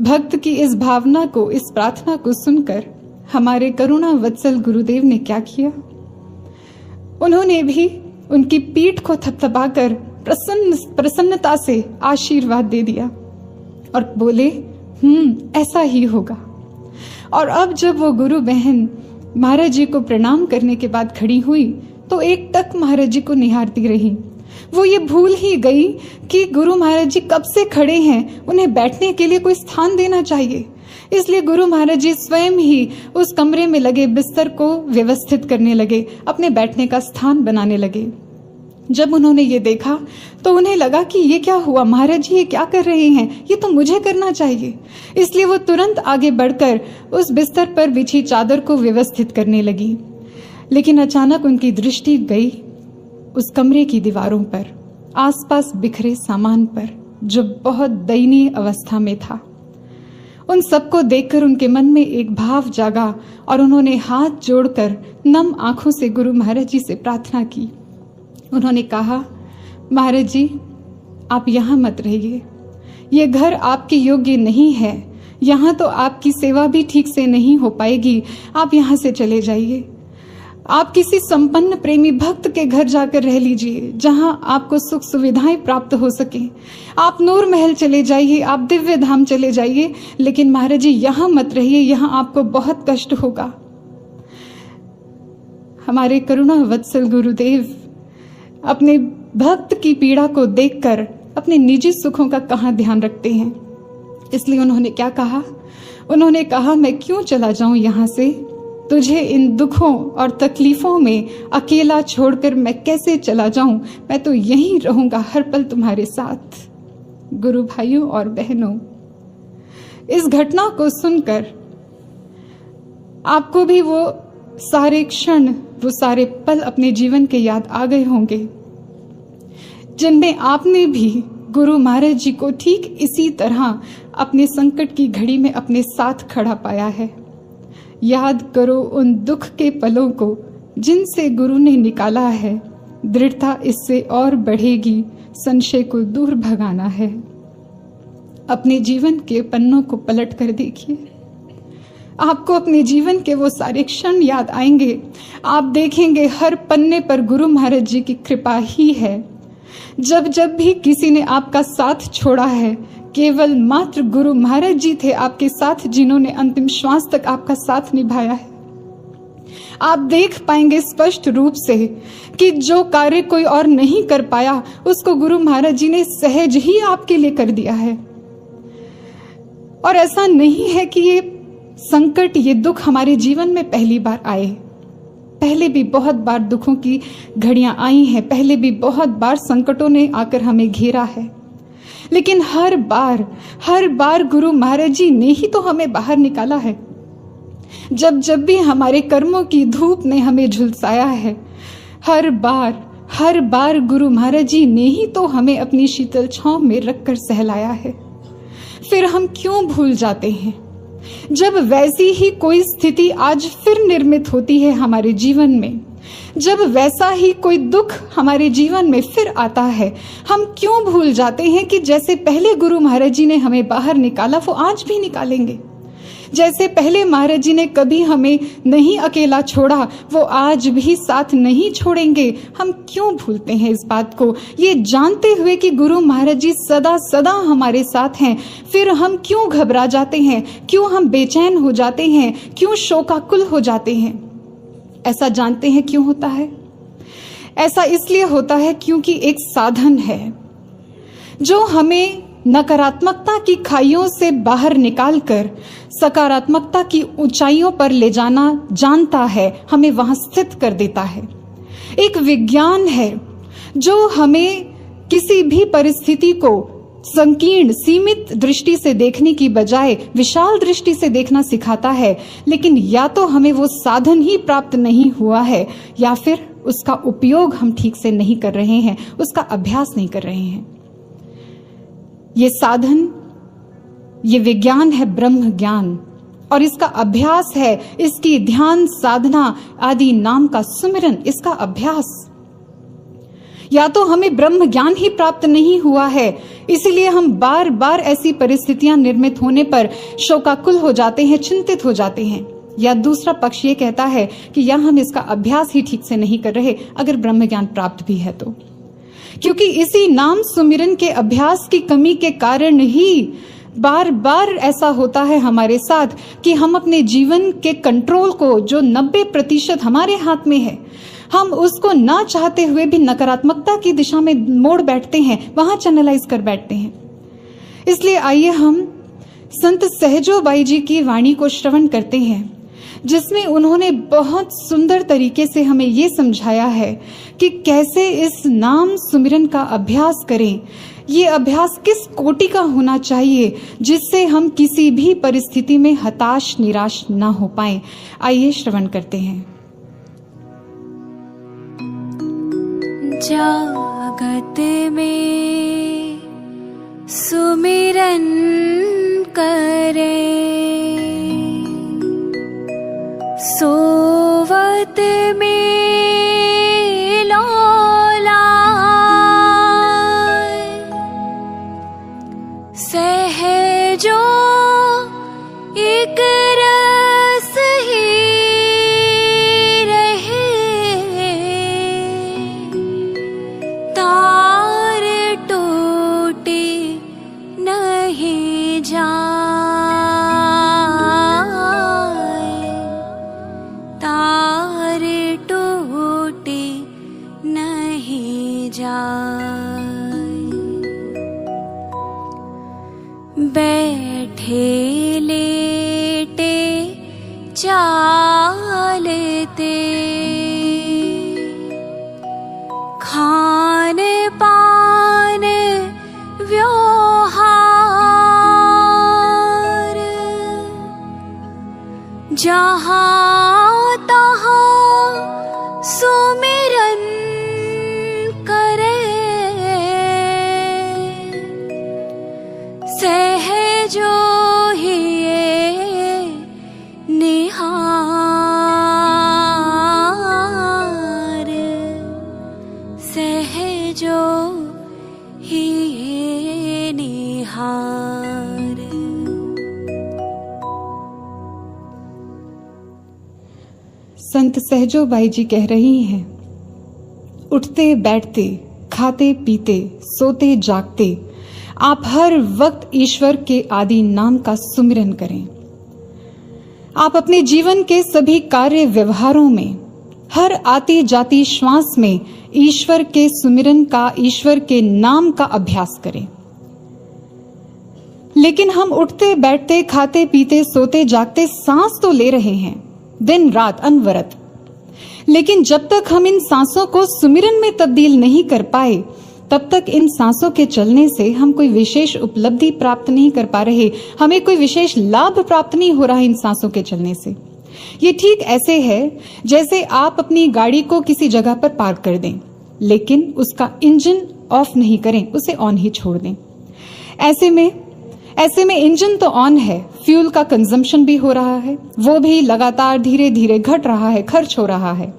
भक्त की इस भावना को, इस प्रार्थना को सुनकर हमारे करुणा वत्सल गुरुदेव ने क्या किया? उन्होंने भी उनकी पीठ को थपथपाकर प्रसन्नता से आशीर्वाद दे दिया और बोले, ऐसा ही होगा। और अब जब वो गुरु बहन महाराज जी को प्रणाम करने के बाद खड़ी हुई तो एक टक महाराज जी को निहारती रही। वो ये भूल ही गई कि गुरु महाराज जी कब से खड़े हैं, उन्हें बैठने के लिए कोई स्थान देना चाहिए। इसलिए गुरु महाराज जी स्वयं ही उस कमरे में लगे बिस्तर को व्यवस्थित करने लगे, अपने बैठने का स्थान बनाने लगे। जब उन्होंने ये देखा तो उन्हें लगा कि ये क्या हुआ, महाराज जी ये क्या कर रहे हैं, ये तो मुझे करना चाहिए। इसलिए वो तुरंत आगे बढ़कर उस बिस्तर पर बिछी चादर को व्यवस्थित करने लगी। लेकिन अचानक उनकी दृष्टि गई उस कमरे की दीवारों पर, आसपास बिखरे सामान पर, जो बहुत दयनीय अवस्था में था। उन सबको देखकर उनके मन में एक भाव जागा और उन्होंने हाथ जोड़कर नम आंखों से गुरु महाराज जी से प्रार्थना की। उन्होंने कहा, महाराज जी आप यहाँ मत रहिए, ये घर आपके योग्य नहीं है, यहाँ तो आपकी सेवा भी ठीक से नहीं हो पाएगी, आप यहाँ से चले जाइए। आप किसी संपन्न प्रेमी भक्त के घर जाकर रह लीजिए, जहाँ आपको सुख सुविधाएं प्राप्त हो सके। आप नूर महल चले जाइए, आप दिव्य धाम चले जाइए, लेकिन महाराज जी यहाँ मत रहिए, यहाँ आपको बहुत कष्ट होगा। हमारे करुणा वत्सल गुरुदेव अपने भक्त की पीड़ा को देखकर अपने निजी सुखों का कहाँ ध्यान रखते हैं। इसलिए उन्होंने क्या कहा? उन्होंने कहा, मैं क्यों चला जाऊं यहाँ से, तुझे इन दुखों और तकलीफों में अकेला छोड़कर मैं कैसे चला जाऊं, मैं तो यहीं रहूंगा हर पल तुम्हारे साथ। गुरु भाइयों और बहनों, इस घटना को सुनकर आपको भी वो सारे क्षण, वो सारे पल अपने जीवन के याद आ गए होंगे, जिनमें आपने भी गुरु महाराज जी को ठीक इसी तरह अपने संकट की घड़ी में अपने साथ खड़ा पाया है। याद करो उन दुख के पलों को जिनसे गुरु ने निकाला है, दृढ़ता इससे और बढ़ेगी, संशय को दूर भगाना है। अपने जीवन के पन्नों को पलट कर देखिए, आपको अपने जीवन के वो सारे क्षण याद आएंगे। आप देखेंगे हर पन्ने पर गुरु महाराज जी की कृपा ही है। जब जब भी किसी ने आपका साथ छोड़ा है, केवल मात्र गुरु महाराज जी थे आपके साथ, जिन्होंने अंतिम श्वास तक आपका साथ निभाया है। आप देख पाएंगे स्पष्ट रूप से कि जो कार्य कोई और नहीं कर पाया, उसको गुरु महाराज जी ने सहज ही आपके लिए कर दिया है। और ऐसा नहीं है कि ये संकट, ये दुख हमारे जीवन में पहली बार आए। पहले भी बहुत बार दुखों की घड़ियां आई हैं, पहले भी बहुत बार संकटों ने आकर हमें घेरा है, लेकिन हर बार गुरु महाराज जी ने ही तो हमें बाहर निकाला है। जब जब भी हमारे कर्मों की धूप ने हमें झुलसाया है, हर बार गुरु महाराज जी ने ही तो हमें अपनी शीतल छांव में रखकर सहलाया है। फिर हम क्यों भूल जाते हैं? जब वैसी ही कोई स्थिति आज फिर निर्मित होती है हमारे जीवन में, जब वैसा ही कोई दुख हमारे जीवन में फिर आता है, हम क्यों भूल जाते हैं कि जैसे पहले गुरु महाराज जी ने हमें बाहर निकाला वो आज भी निकालेंगे। जैसे पहले महाराज जी ने कभी हमें नहीं अकेला छोड़ा, वो आज भी साथ नहीं छोड़ेंगे। हम क्यों भूलते हैं इस बात को, ये जानते हुए कि गुरु महाराज जी सदा सदा हमारे साथ हैं। फिर हम क्यों घबरा जाते हैं, क्यों हम बेचैन हो जाते हैं, क्यों शोकाकुल हो जाते हैं। ऐसा जानते हैं क्यों होता है? ऐसा इसलिए होता है क्योंकि एक साधन है जो हमें नकारात्मकता की खाइयों से बाहर निकालकर सकारात्मकता की ऊंचाइयों पर ले जाना जानता है, हमें वहां स्थित कर देता है। एक विज्ञान है जो हमें किसी भी परिस्थिति को संकीर्ण सीमित दृष्टि से देखने की बजाय विशाल दृष्टि से देखना सिखाता है। लेकिन या तो हमें वो साधन ही प्राप्त नहीं हुआ है या फिर उसका उपयोग हम ठीक से नहीं कर रहे हैं, उसका अभ्यास नहीं कर रहे हैं। ये साधन, ये विज्ञान है ब्रह्म ज्ञान, और इसका अभ्यास है इसकी ध्यान साधना आदि नाम का सुमिरन, इसका अभ्यास। या तो हमें ब्रह्म ज्ञान ही प्राप्त नहीं हुआ है, इसीलिए हम बार बार ऐसी परिस्थितियां निर्मित होने पर शोकाकुल हो जाते हैं, चिंतित हो जाते हैं। या दूसरा पक्ष ये कहता है कि या हम इसका अभ्यास ही ठीक से नहीं कर रहे, अगर ब्रह्म ज्ञान प्राप्त भी है तो। क्योंकि इसी नाम सुमिरन के अभ्यास की कमी के कारण ही बार बार ऐसा होता है हमारे साथ कि हम अपने जीवन के कंट्रोल को, जो 90% हमारे हाथ में है, हम उसको ना चाहते हुए भी नकारात्मकता की दिशा में मोड़ बैठते हैं, वहां चैनलाइज कर बैठते हैं। इसलिए आइए हम संत सहजो बाई जी की वाणी को श्रवण करते हैं, जिसमें उन्होंने बहुत सुंदर तरीके से हमें ये समझाया है कि कैसे इस नाम सुमिरन का अभ्यास करें। ये अभ्यास किस कोटि का होना चाहिए जिससे हम किसी भी परिस्थिति में हताश निराश ना हो पाएं। आइए श्रवण करते हैं। जागत में सुमिरन करे, सोवत में लोला, सहजो एक रस ही रहे, तार टूटे नहीं जाए, तार टूटे नहीं जाए। बैठे लेटे चालते, खान पान व्यवहार, जहाँ तहाँ सुमिरन करे, सहजो ही निहार, सहजो ही निहार। संत सहजो बाई जी कह रही हैं, उठते बैठते, खाते पीते, सोते जागते आप हर वक्त ईश्वर के आदि नाम का सुमिरन करें। आप अपने जीवन के सभी कार्य व्यवहारों में, हर आती जाती श्वास में ईश्वर के सुमिरन का, ईश्वर के नाम का अभ्यास करें। लेकिन हम उठते बैठते, खाते पीते, सोते जागते सांस तो ले रहे हैं दिन रात अनवरत, लेकिन जब तक हम इन सांसों को सुमिरन में तब्दील नहीं कर पाए, तब तक इन सांसों के चलने से हम कोई विशेष उपलब्धि प्राप्त नहीं कर पा रहे, हमें कोई विशेष लाभ प्राप्त नहीं हो रहा इन सांसों के चलने से। ये ठीक ऐसे है जैसे आप अपनी गाड़ी को किसी जगह पर पार्क कर दें, लेकिन उसका इंजन ऑफ नहीं करें, उसे ऑन ही छोड़ दें। ऐसे में ऐसे में इंजन तो ऑन है, फ्यूल का कंजम्पशन भी हो रहा है, वो भी लगातार धीरे धीरे घट रहा है, खर्च हो रहा है,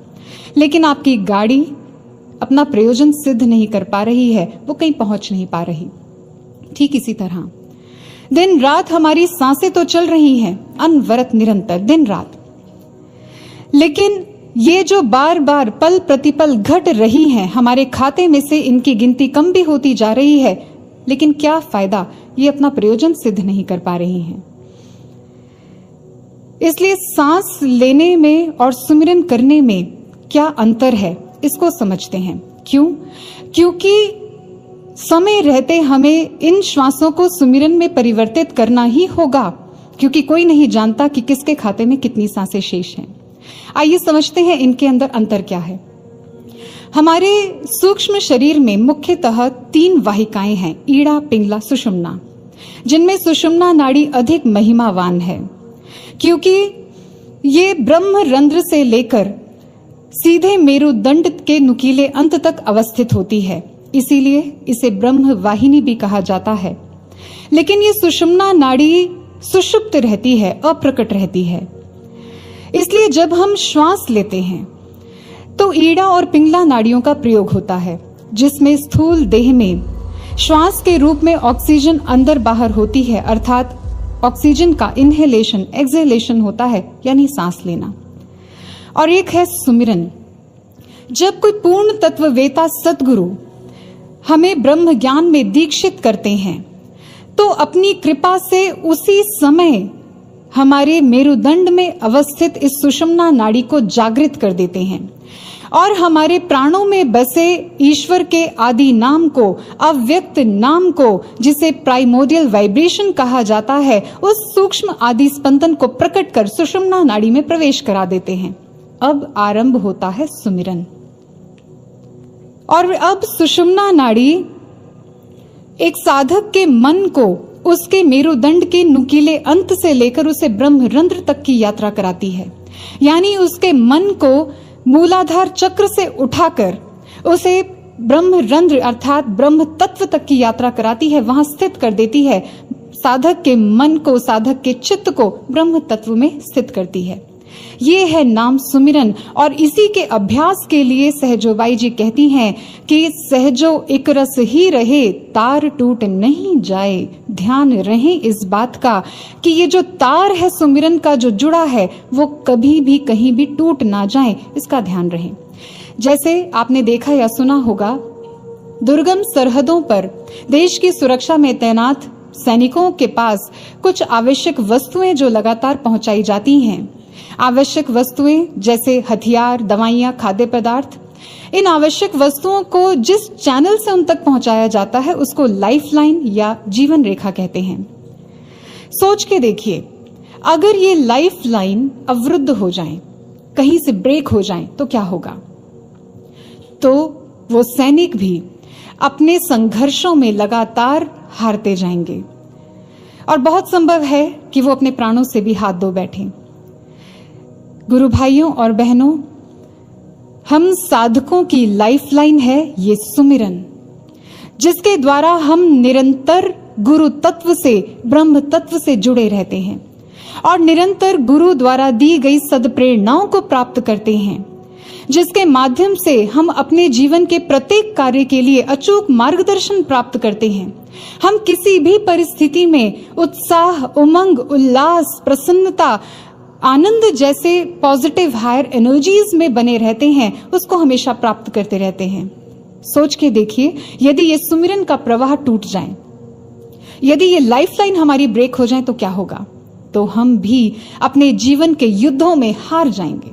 लेकिन आपकी गाड़ी अपना प्रयोजन सिद्ध नहीं कर पा रही है, वो कहीं पहुंच नहीं पा रही। ठीक इसी तरह दिन रात हमारी सांसें तो चल रही हैं, अनवरत निरंतर दिन रात, लेकिन ये जो बार बार पल प्रतिपल घट रही हैं, हमारे खाते में से इनकी गिनती कम भी होती जा रही है, लेकिन क्या फायदा, ये अपना प्रयोजन सिद्ध नहीं कर पा रही हैं। इसलिए सांस लेने में और सुमिरन करने में क्या अंतर है, इसको समझते हैं। क्यों? क्योंकि समय रहते हमें इन श्वासों को सुमिरन में परिवर्तित करना ही होगा, क्योंकि कोई नहीं जानता कि किसके खाते में कितनी सांसें शेष हैं। आइए समझते हैं इनके अंदर अंतर क्या है। हमारे सूक्ष्म शरीर में मुख्यतः 3 वाहिकाएं हैं, ईड़ा, पिंगला, सुषुम्ना, जिनमें सुषुम्ना नाड़ी अधिक महिमावान है, क्योंकि ये ब्रह्म रंध्र से लेकर सीधे मेरुदंड के नुकीले अंत तक अवस्थित होती है, इसीलिए इसे ब्रह्म वाहिनी भी कहा जाता है। लेकिन ये सुषुम्ना नाड़ी सुषुप्त रहती है, अप्रकट रहती है। इसलिए जब हम श्वास लेते हैं तो ईड़ा और पिंगला नाड़ियों का प्रयोग होता है, जिसमें स्थूल देह में श्वास के रूप में ऑक्सीजन अंदर बाहर होती है, अर्थात ऑक्सीजन का इनहेलेशन एक्सहेलेशन होता है, यानी सांस लेना। और एक है सुमिरन। जब कोई पूर्ण तत्ववेता सद्गुरु हमें ब्रह्म ज्ञान में दीक्षित करते हैं तो अपनी कृपा से उसी समय हमारे मेरुदंड में अवस्थित इस सुषुम्ना नाड़ी को जागृत कर देते हैं और हमारे प्राणों में बसे ईश्वर के आदि नाम को, अव्यक्त नाम को, जिसे प्राइमोडियल वाइब्रेशन कहा जाता है, उस सूक्ष्म आदि स्पंदन को प्रकट कर सुषुम्ना नाड़ी में प्रवेश करा देते हैं। अब आरंभ होता है सुमिरन। और अब सुषुम्ना नाड़ी एक साधक के मन को उसके मेरुदंड के नुकीले अंत से लेकर उसे ब्रह्म रंध्र तक की यात्रा कराती है, यानी उसके मन को मूलाधार चक्र से उठाकर उसे ब्रह्म रंध्र अर्थात ब्रह्म तत्व तक की यात्रा कराती है, वहां स्थित कर देती है। साधक के मन को, साधक के चित्त को ब्रह्म तत्व में स्थित करती है। ये है नाम सुमिरन। और इसी के अभ्यास के लिए सहजोबाई जी कहती हैं कि सहजो एक रस ही रहे, तार टूट नहीं जाए। ध्यान रहे इस बात का कि ये जो तार है सुमिरन का जो जुड़ा है, वो कभी भी कहीं भी टूट ना जाए, इसका ध्यान रहे। जैसे आपने देखा या सुना होगा, दुर्गम सरहदों पर देश की सुरक्षा में तैनात सैनिकों के पास कुछ आवश्यक वस्तुएं जो लगातार पहुंचाई जाती हैं। आवश्यक वस्तुएं जैसे हथियार, दवाइयां, खाद्य पदार्थ, इन आवश्यक वस्तुओं को जिस चैनल से उन तक पहुंचाया जाता है उसको लाइफलाइन या जीवन रेखा कहते हैं। सोच के देखिए, अगर ये लाइफलाइन अवरुद्ध हो जाए, कहीं से ब्रेक हो जाए, तो क्या होगा? तो वो सैनिक भी अपने संघर्षों में लगातार हारते जाएंगे और बहुत संभव है कि वो अपने प्राणों से भी हाथ धो बैठें। गुरु भाइयों और बहनों, हम साधकों की लाइफलाइन है ये सुमिरन, जिसके द्वारा हम निरंतर गुरु तत्व से, ब्रह्म तत्व से जुड़े रहते हैं और निरंतर गुरु द्वारा दी गई सद्प्रेरणाओं को प्राप्त करते हैं, जिसके माध्यम से हम अपने जीवन के प्रत्येक कार्य के लिए अचूक मार्गदर्शन प्राप्त करते हैं। हम किसी भी परिस्थिति में उत्साह, उमंग, उल्लास, प्रसन्नता, आनंद जैसे पॉजिटिव हायर एनर्जीज में बने रहते हैं, उसको हमेशा प्राप्त करते रहते हैं। सोच के देखिए, यदि ये सुमिरन का प्रवाह टूट जाए, यदि ये लाइफलाइन हमारी ब्रेक हो जाए, तो क्या होगा? तो हम भी अपने जीवन के युद्धों में हार जाएंगे।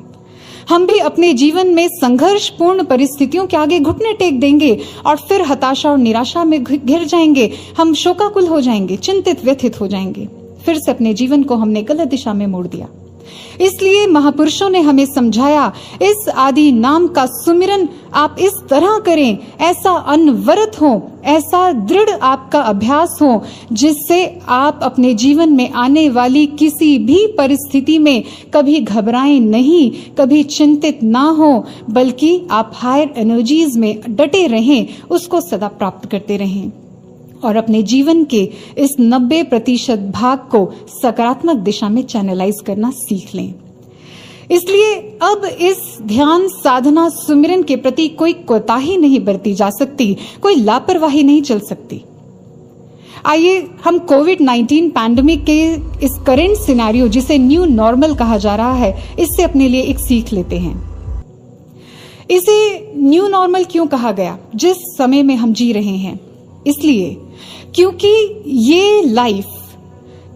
हम भी अपने जीवन में संघर्षपूर्ण परिस्थितियों के आगे घुटने टेक देंगे और फिर हताशा और निराशा में घिर जाएंगे। हम शोकाकुल हो जाएंगे, चिंतित व्यथित हो जाएंगे। फिर से अपने जीवन को हमने गलत दिशा में मोड़ दिया। इसलिए महापुरुषों ने हमें समझाया, इस आदि नाम का सुमिरन आप इस तरह करें, ऐसा अनवरत हो, ऐसा दृढ़ आपका अभ्यास हो, जिससे आप अपने जीवन में आने वाली किसी भी परिस्थिति में कभी घबराएं नहीं, कभी चिंतित ना हो, बल्कि आप हायर एनर्जीज में डटे रहें, उसको सदा प्राप्त करते रहें। और अपने जीवन के इस 90% भाग को सकारात्मक दिशा में चैनलाइज करना सीख लें। इसलिए अब इस ध्यान साधना सुमिरन के प्रति कोई कोताही नहीं बरती जा सकती, कोई लापरवाही नहीं चल सकती। आइए हम कोविड-19 पैंडेमिक के इस करंट सिनेरियो, जिसे न्यू नॉर्मल कहा जा रहा है, इससे अपने लिए एक सीख लेते हैं। इसे न्यू नॉर्मल क्यों कहा गया? जिस समय में हम जी रहे हैं, इसलिए क्योंकि ये लाइफ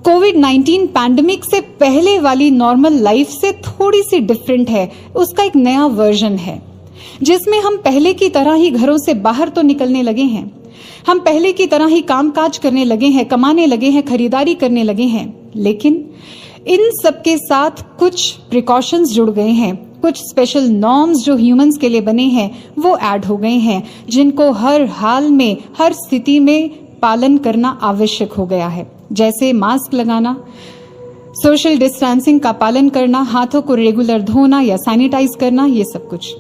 कोविड-19 पैंडेमिक से पहले वाली नॉर्मल लाइफ से थोड़ी सी डिफरेंट है। उसका एक नया वर्जन है, जिसमें हम पहले की तरह ही घरों से बाहर तो निकलने लगे हैं, हम पहले की तरह ही कामकाज करने लगे हैं, कमाने लगे हैं, खरीदारी करने लगे हैं, लेकिन इन सबके साथ कुछ प्रिकॉशंस जुड़ गए हैं, कुछ स्पेशल नॉर्म्स जो ह्यूमंस के लिए बने हैं वो ऐड हो गए हैं, जिनको हर हाल में, हर स्थिति में पालन करना आवश्यक हो गया है। जैसे मास्क लगाना, सोशल डिस्टेंसिंग का पालन करना, हाथों को रेगुलर धोना या सैनिटाइज करना, ये सब कुछ।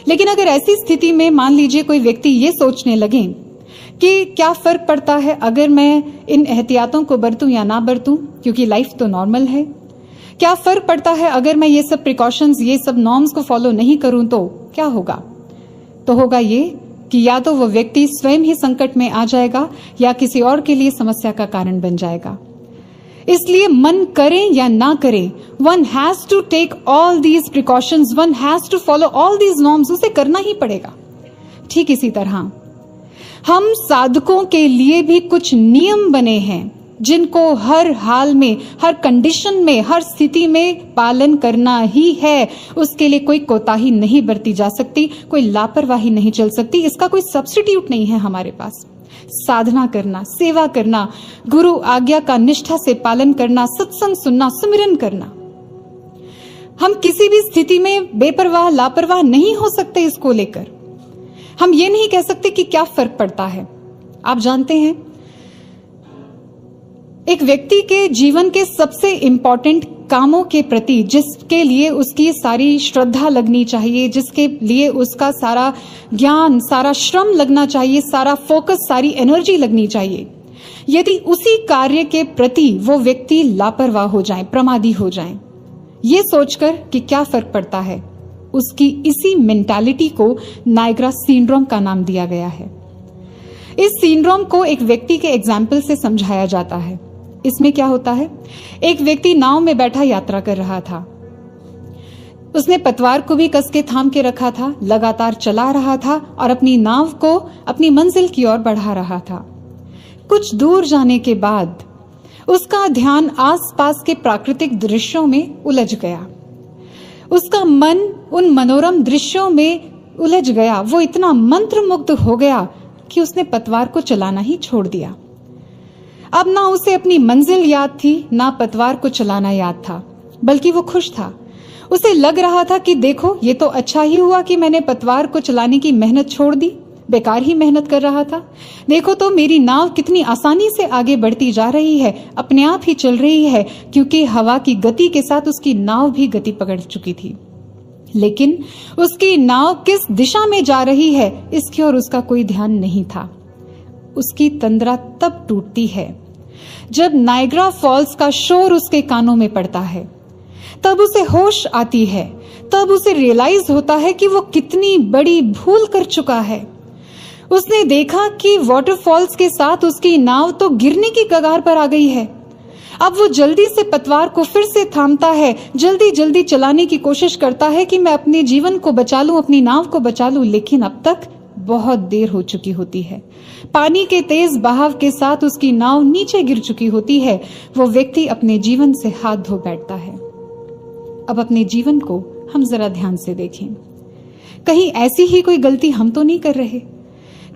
लेकिन अगर ऐसी स्थिति में मान लीजिए कोई व्यक्ति ये सोचने लगे कि क्या फर्क पड़ता है अगर मैं इन एहतियातों को बरतूं या ना बरतूं, क्योंकि लाइफ तो नॉर्मल है, क्या फर्क पड़ता है अगर मैं ये सब प्रिकॉशंस, ये सब नॉर्म्स को फॉलो नहीं करूं तो क्या होगा? तो होगा ये कि या तो वो व्यक्ति स्वयं ही संकट में आ जाएगा या किसी और के लिए समस्या का कारण बन जाएगा। इसलिए मन करें या ना करें, one has to take all these precautions, one has to follow all these norms, उसे करना ही पड़ेगा। ठीक इसी तरह हम साधकों के लिए भी कुछ नियम बने हैं जिनको हर हाल में, हर कंडीशन में, हर स्थिति में पालन करना ही है। उसके लिए कोई कोताही नहीं बरती जा सकती, कोई लापरवाही नहीं चल सकती। इसका कोई सब्स्टिट्यूट नहीं है हमारे पास। साधना करना, सेवा करना, गुरु आज्ञा का निष्ठा से पालन करना, सत्संग सुनना, सुमिरन करना, हम किसी भी स्थिति में बेपरवाह, लापरवाह नहीं हो सकते। इसको लेकर हम ये नहीं कह सकते कि क्या फर्क पड़ता है। आप जानते हैं, एक व्यक्ति के जीवन के सबसे इंपॉर्टेंट कामों के प्रति, जिसके लिए उसकी सारी श्रद्धा लगनी चाहिए, जिसके लिए उसका सारा ज्ञान, सारा श्रम लगना चाहिए, सारा फोकस, सारी एनर्जी लगनी चाहिए, यदि उसी कार्य के प्रति वो व्यक्ति लापरवाह हो जाए, प्रमादी हो जाए, ये सोचकर कि क्या फर्क पड़ता है, उसकी इसी मेंटालिटी को नायग्रा सिंड्रोम का नाम दिया गया है। इस सिंड्रोम को एक व्यक्ति के एग्जाम्पल से समझाया जाता है। इसमें क्या होता है, एक व्यक्ति नाव में बैठा यात्रा कर रहा था। उसने पतवार को भी कस के थाम के रखा था, लगातार चला रहा था और अपनी नाव को अपनी मंजिल की ओर बढ़ा रहा था। कुछ दूर जाने के बाद उसका ध्यान आसपास के प्राकृतिक दृश्यों में उलझ गया। उसका मन उन मनोरम दृश्यों में उलझ गया। वो इतना मंत्रमुग्ध हो गया कि उसने पतवार को चलाना ही छोड़ दिया। अब ना उसे अपनी मंजिल याद थी, ना पतवार को चलाना याद था, बल्कि वो खुश था। उसे लग रहा था कि देखो, ये तो अच्छा ही हुआ कि मैंने पतवार को चलाने की मेहनत छोड़ दी, बेकार ही मेहनत कर रहा था। देखो तो मेरी नाव कितनी आसानी से आगे बढ़ती जा रही है, अपने आप ही चल रही है, क्योंकि हवा की गति के साथ उसकी नाव भी गति पकड़ चुकी थी। लेकिन उसकी नाव किस दिशा में जा रही है, इसकी ओर उसका कोई ध्यान नहीं था। उसकी तंद्रा तब टूटती है जब नायग्रा फॉल्स का शोर उसके कानों में पड़ता है। तब उसे होश आती है, तब उसे रियलाइज होता है कि वो कितनी बड़ी भूल कर चुका है। उसने देखा कि वाटरफॉल्स के साथ उसकी नाव तो गिरने की कगार पर आ गई है। अब वो जल्दी से पतवार को फिर से थामता है, जल्दी जल्दी चलाने की कोशिश करता है कि मैं अपने जीवन को बचा लूं, अपनी नाव को बचा लूं, लेकिन अब तक बहुत देर हो चुकी होती है। पानी के तेज बहाव के साथ उसकी नाव नीचे गिर चुकी होती है। वो व्यक्ति अपने जीवन से हाथ धो बैठता है। अब अपने जीवन को हम जरा ध्यान से देखें। कहीं ऐसी ही कोई गलती हम तो नहीं कर रहे?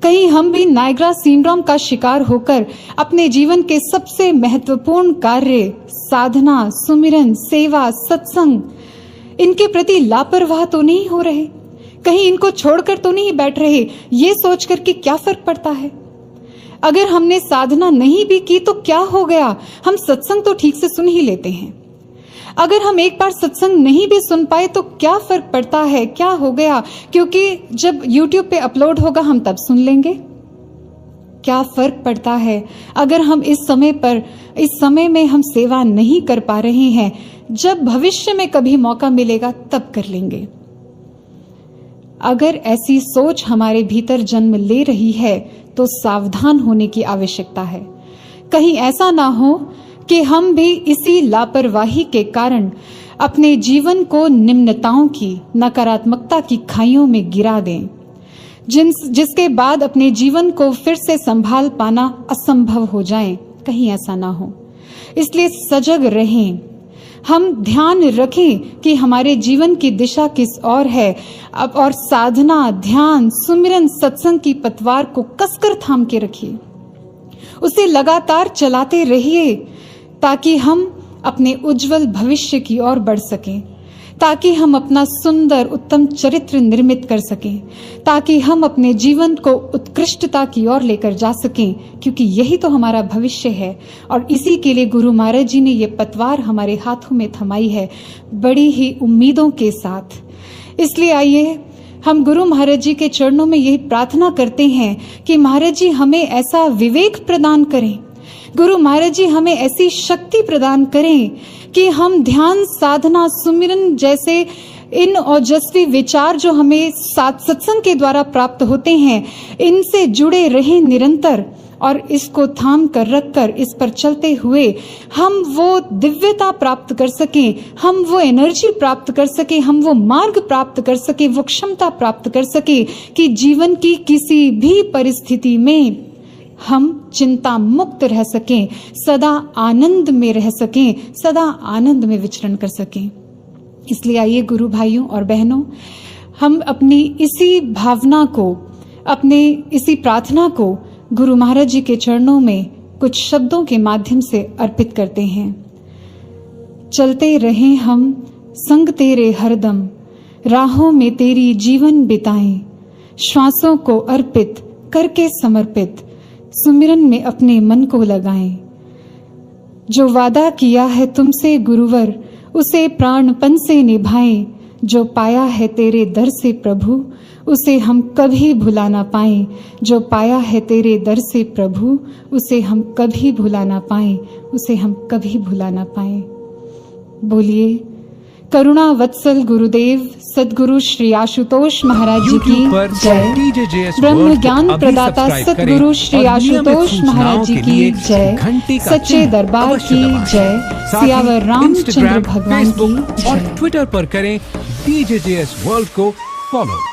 कहीं हम भी नायग्रा सिंड्रोम का शिकार होकर अपने जीवन के सबसे महत्वपूर्ण कार्य, साधना, सुमिरन, सेवा, सत्संग, इनके प्रति लापरवाह तो नहीं हो रहे? कहीं इनको छोड़कर तो नहीं बैठ रहे, ये सोचकर कि क्या फर्क पड़ता है? अगर हमने साधना नहीं भी की तो क्या हो गया, हम सत्संग तो ठीक से सुन ही लेते हैं। अगर हम एक बार सत्संग नहीं भी सुन पाए तो क्या फर्क पड़ता है, क्या हो गया, क्योंकि जब YouTube पे अपलोड होगा हम तब सुन लेंगे। क्या फर्क पड़ता है अगर हम इस समय में हम सेवा नहीं कर पा रहे हैं, जब भविष्य में कभी मौका मिलेगा तब कर लेंगे। अगर ऐसी सोच हमारे भीतर जन्म ले रही है तो सावधान होने की आवश्यकता है। कहीं ऐसा ना हो कि हम भी इसी लापरवाही के कारण अपने जीवन को निम्नताओं की, नकारात्मकता की खाइयों में गिरा दें, जिसके बाद अपने जीवन को फिर से संभाल पाना असंभव हो जाए। कहीं ऐसा ना हो, इसलिए सजग रहें। हम ध्यान रखें कि हमारे जीवन की दिशा किस ओर है, और साधना, ध्यान, सुमिरन, सत्संग की पतवार को कसकर थाम के रखिए, उसे लगातार चलाते रहिए, ताकि हम अपने उज्जवल भविष्य की ओर बढ़ सकें, ताकि हम अपना सुंदर उत्तम चरित्र निर्मित कर सकें, ताकि हम अपने जीवन को उत्कृष्टता की ओर लेकर जा सकें, क्योंकि यही तो हमारा भविष्य है। और इसी के लिए गुरु महाराज जी ने ये पतवार हमारे हाथों में थमाई है, बड़ी ही उम्मीदों के साथ। इसलिए आइए हम गुरु महाराज जी के चरणों में यही प्रार्थना करते हैं कि महाराज जी हमें ऐसा विवेक प्रदान करें, गुरु महाराज जी हमें ऐसी शक्ति प्रदान करें कि हम ध्यान, साधना, सुमिरन जैसे इन ओजस्वी विचार जो हमें सत्संग के द्वारा प्राप्त होते हैं, इनसे जुड़े रहें निरंतर, और इसको थाम कर रखकर इस पर चलते हुए हम वो दिव्यता प्राप्त कर सकें, हम वो एनर्जी प्राप्त कर सकें, हम वो मार्ग प्राप्त कर सकें, वो क्षमता प्राप्त कर सकें कि जीवन की किसी भी परिस्थिति में हम चिंता मुक्त रह सकें, सदा आनंद में रह सकें, सदा आनंद में विचरण कर सकें। इसलिए आइए गुरु भाइयों और बहनों, हम अपनी इसी भावना को, अपने इसी प्रार्थना को गुरु महाराज जी के चरणों में कुछ शब्दों के माध्यम से अर्पित करते हैं। चलते रहें हम संग तेरे हरदम, राहों में तेरी जीवन बिताएं, श्वासों को अर्पित करके समर्पित, सुमिरन में अपने मन को लगाएं। जो वादा किया है तुमसे गुरुवर, उसे प्राणपन से निभाएं। जो पाया है तेरे दर से प्रभु, उसे हम कभी भुला ना पाएं। जो पाया है तेरे दर से प्रभु, उसे हम कभी भुला ना पाएं, उसे हम कभी भुला ना पाएं। बोलिए करुणा वत्सल गुरुदेव सद्गुरु श्री आशुतोष महाराज जी की जय। ब्रह्म ज्ञान प्रदाता सद्गुरु श्री आशुतोष महाराज जी की जय। सच्चे दरबार की जय। सियावर रामचंद्र भगवान की जय। और ट्विटर पर करें DJJS वर्ल्ड को फॉलो।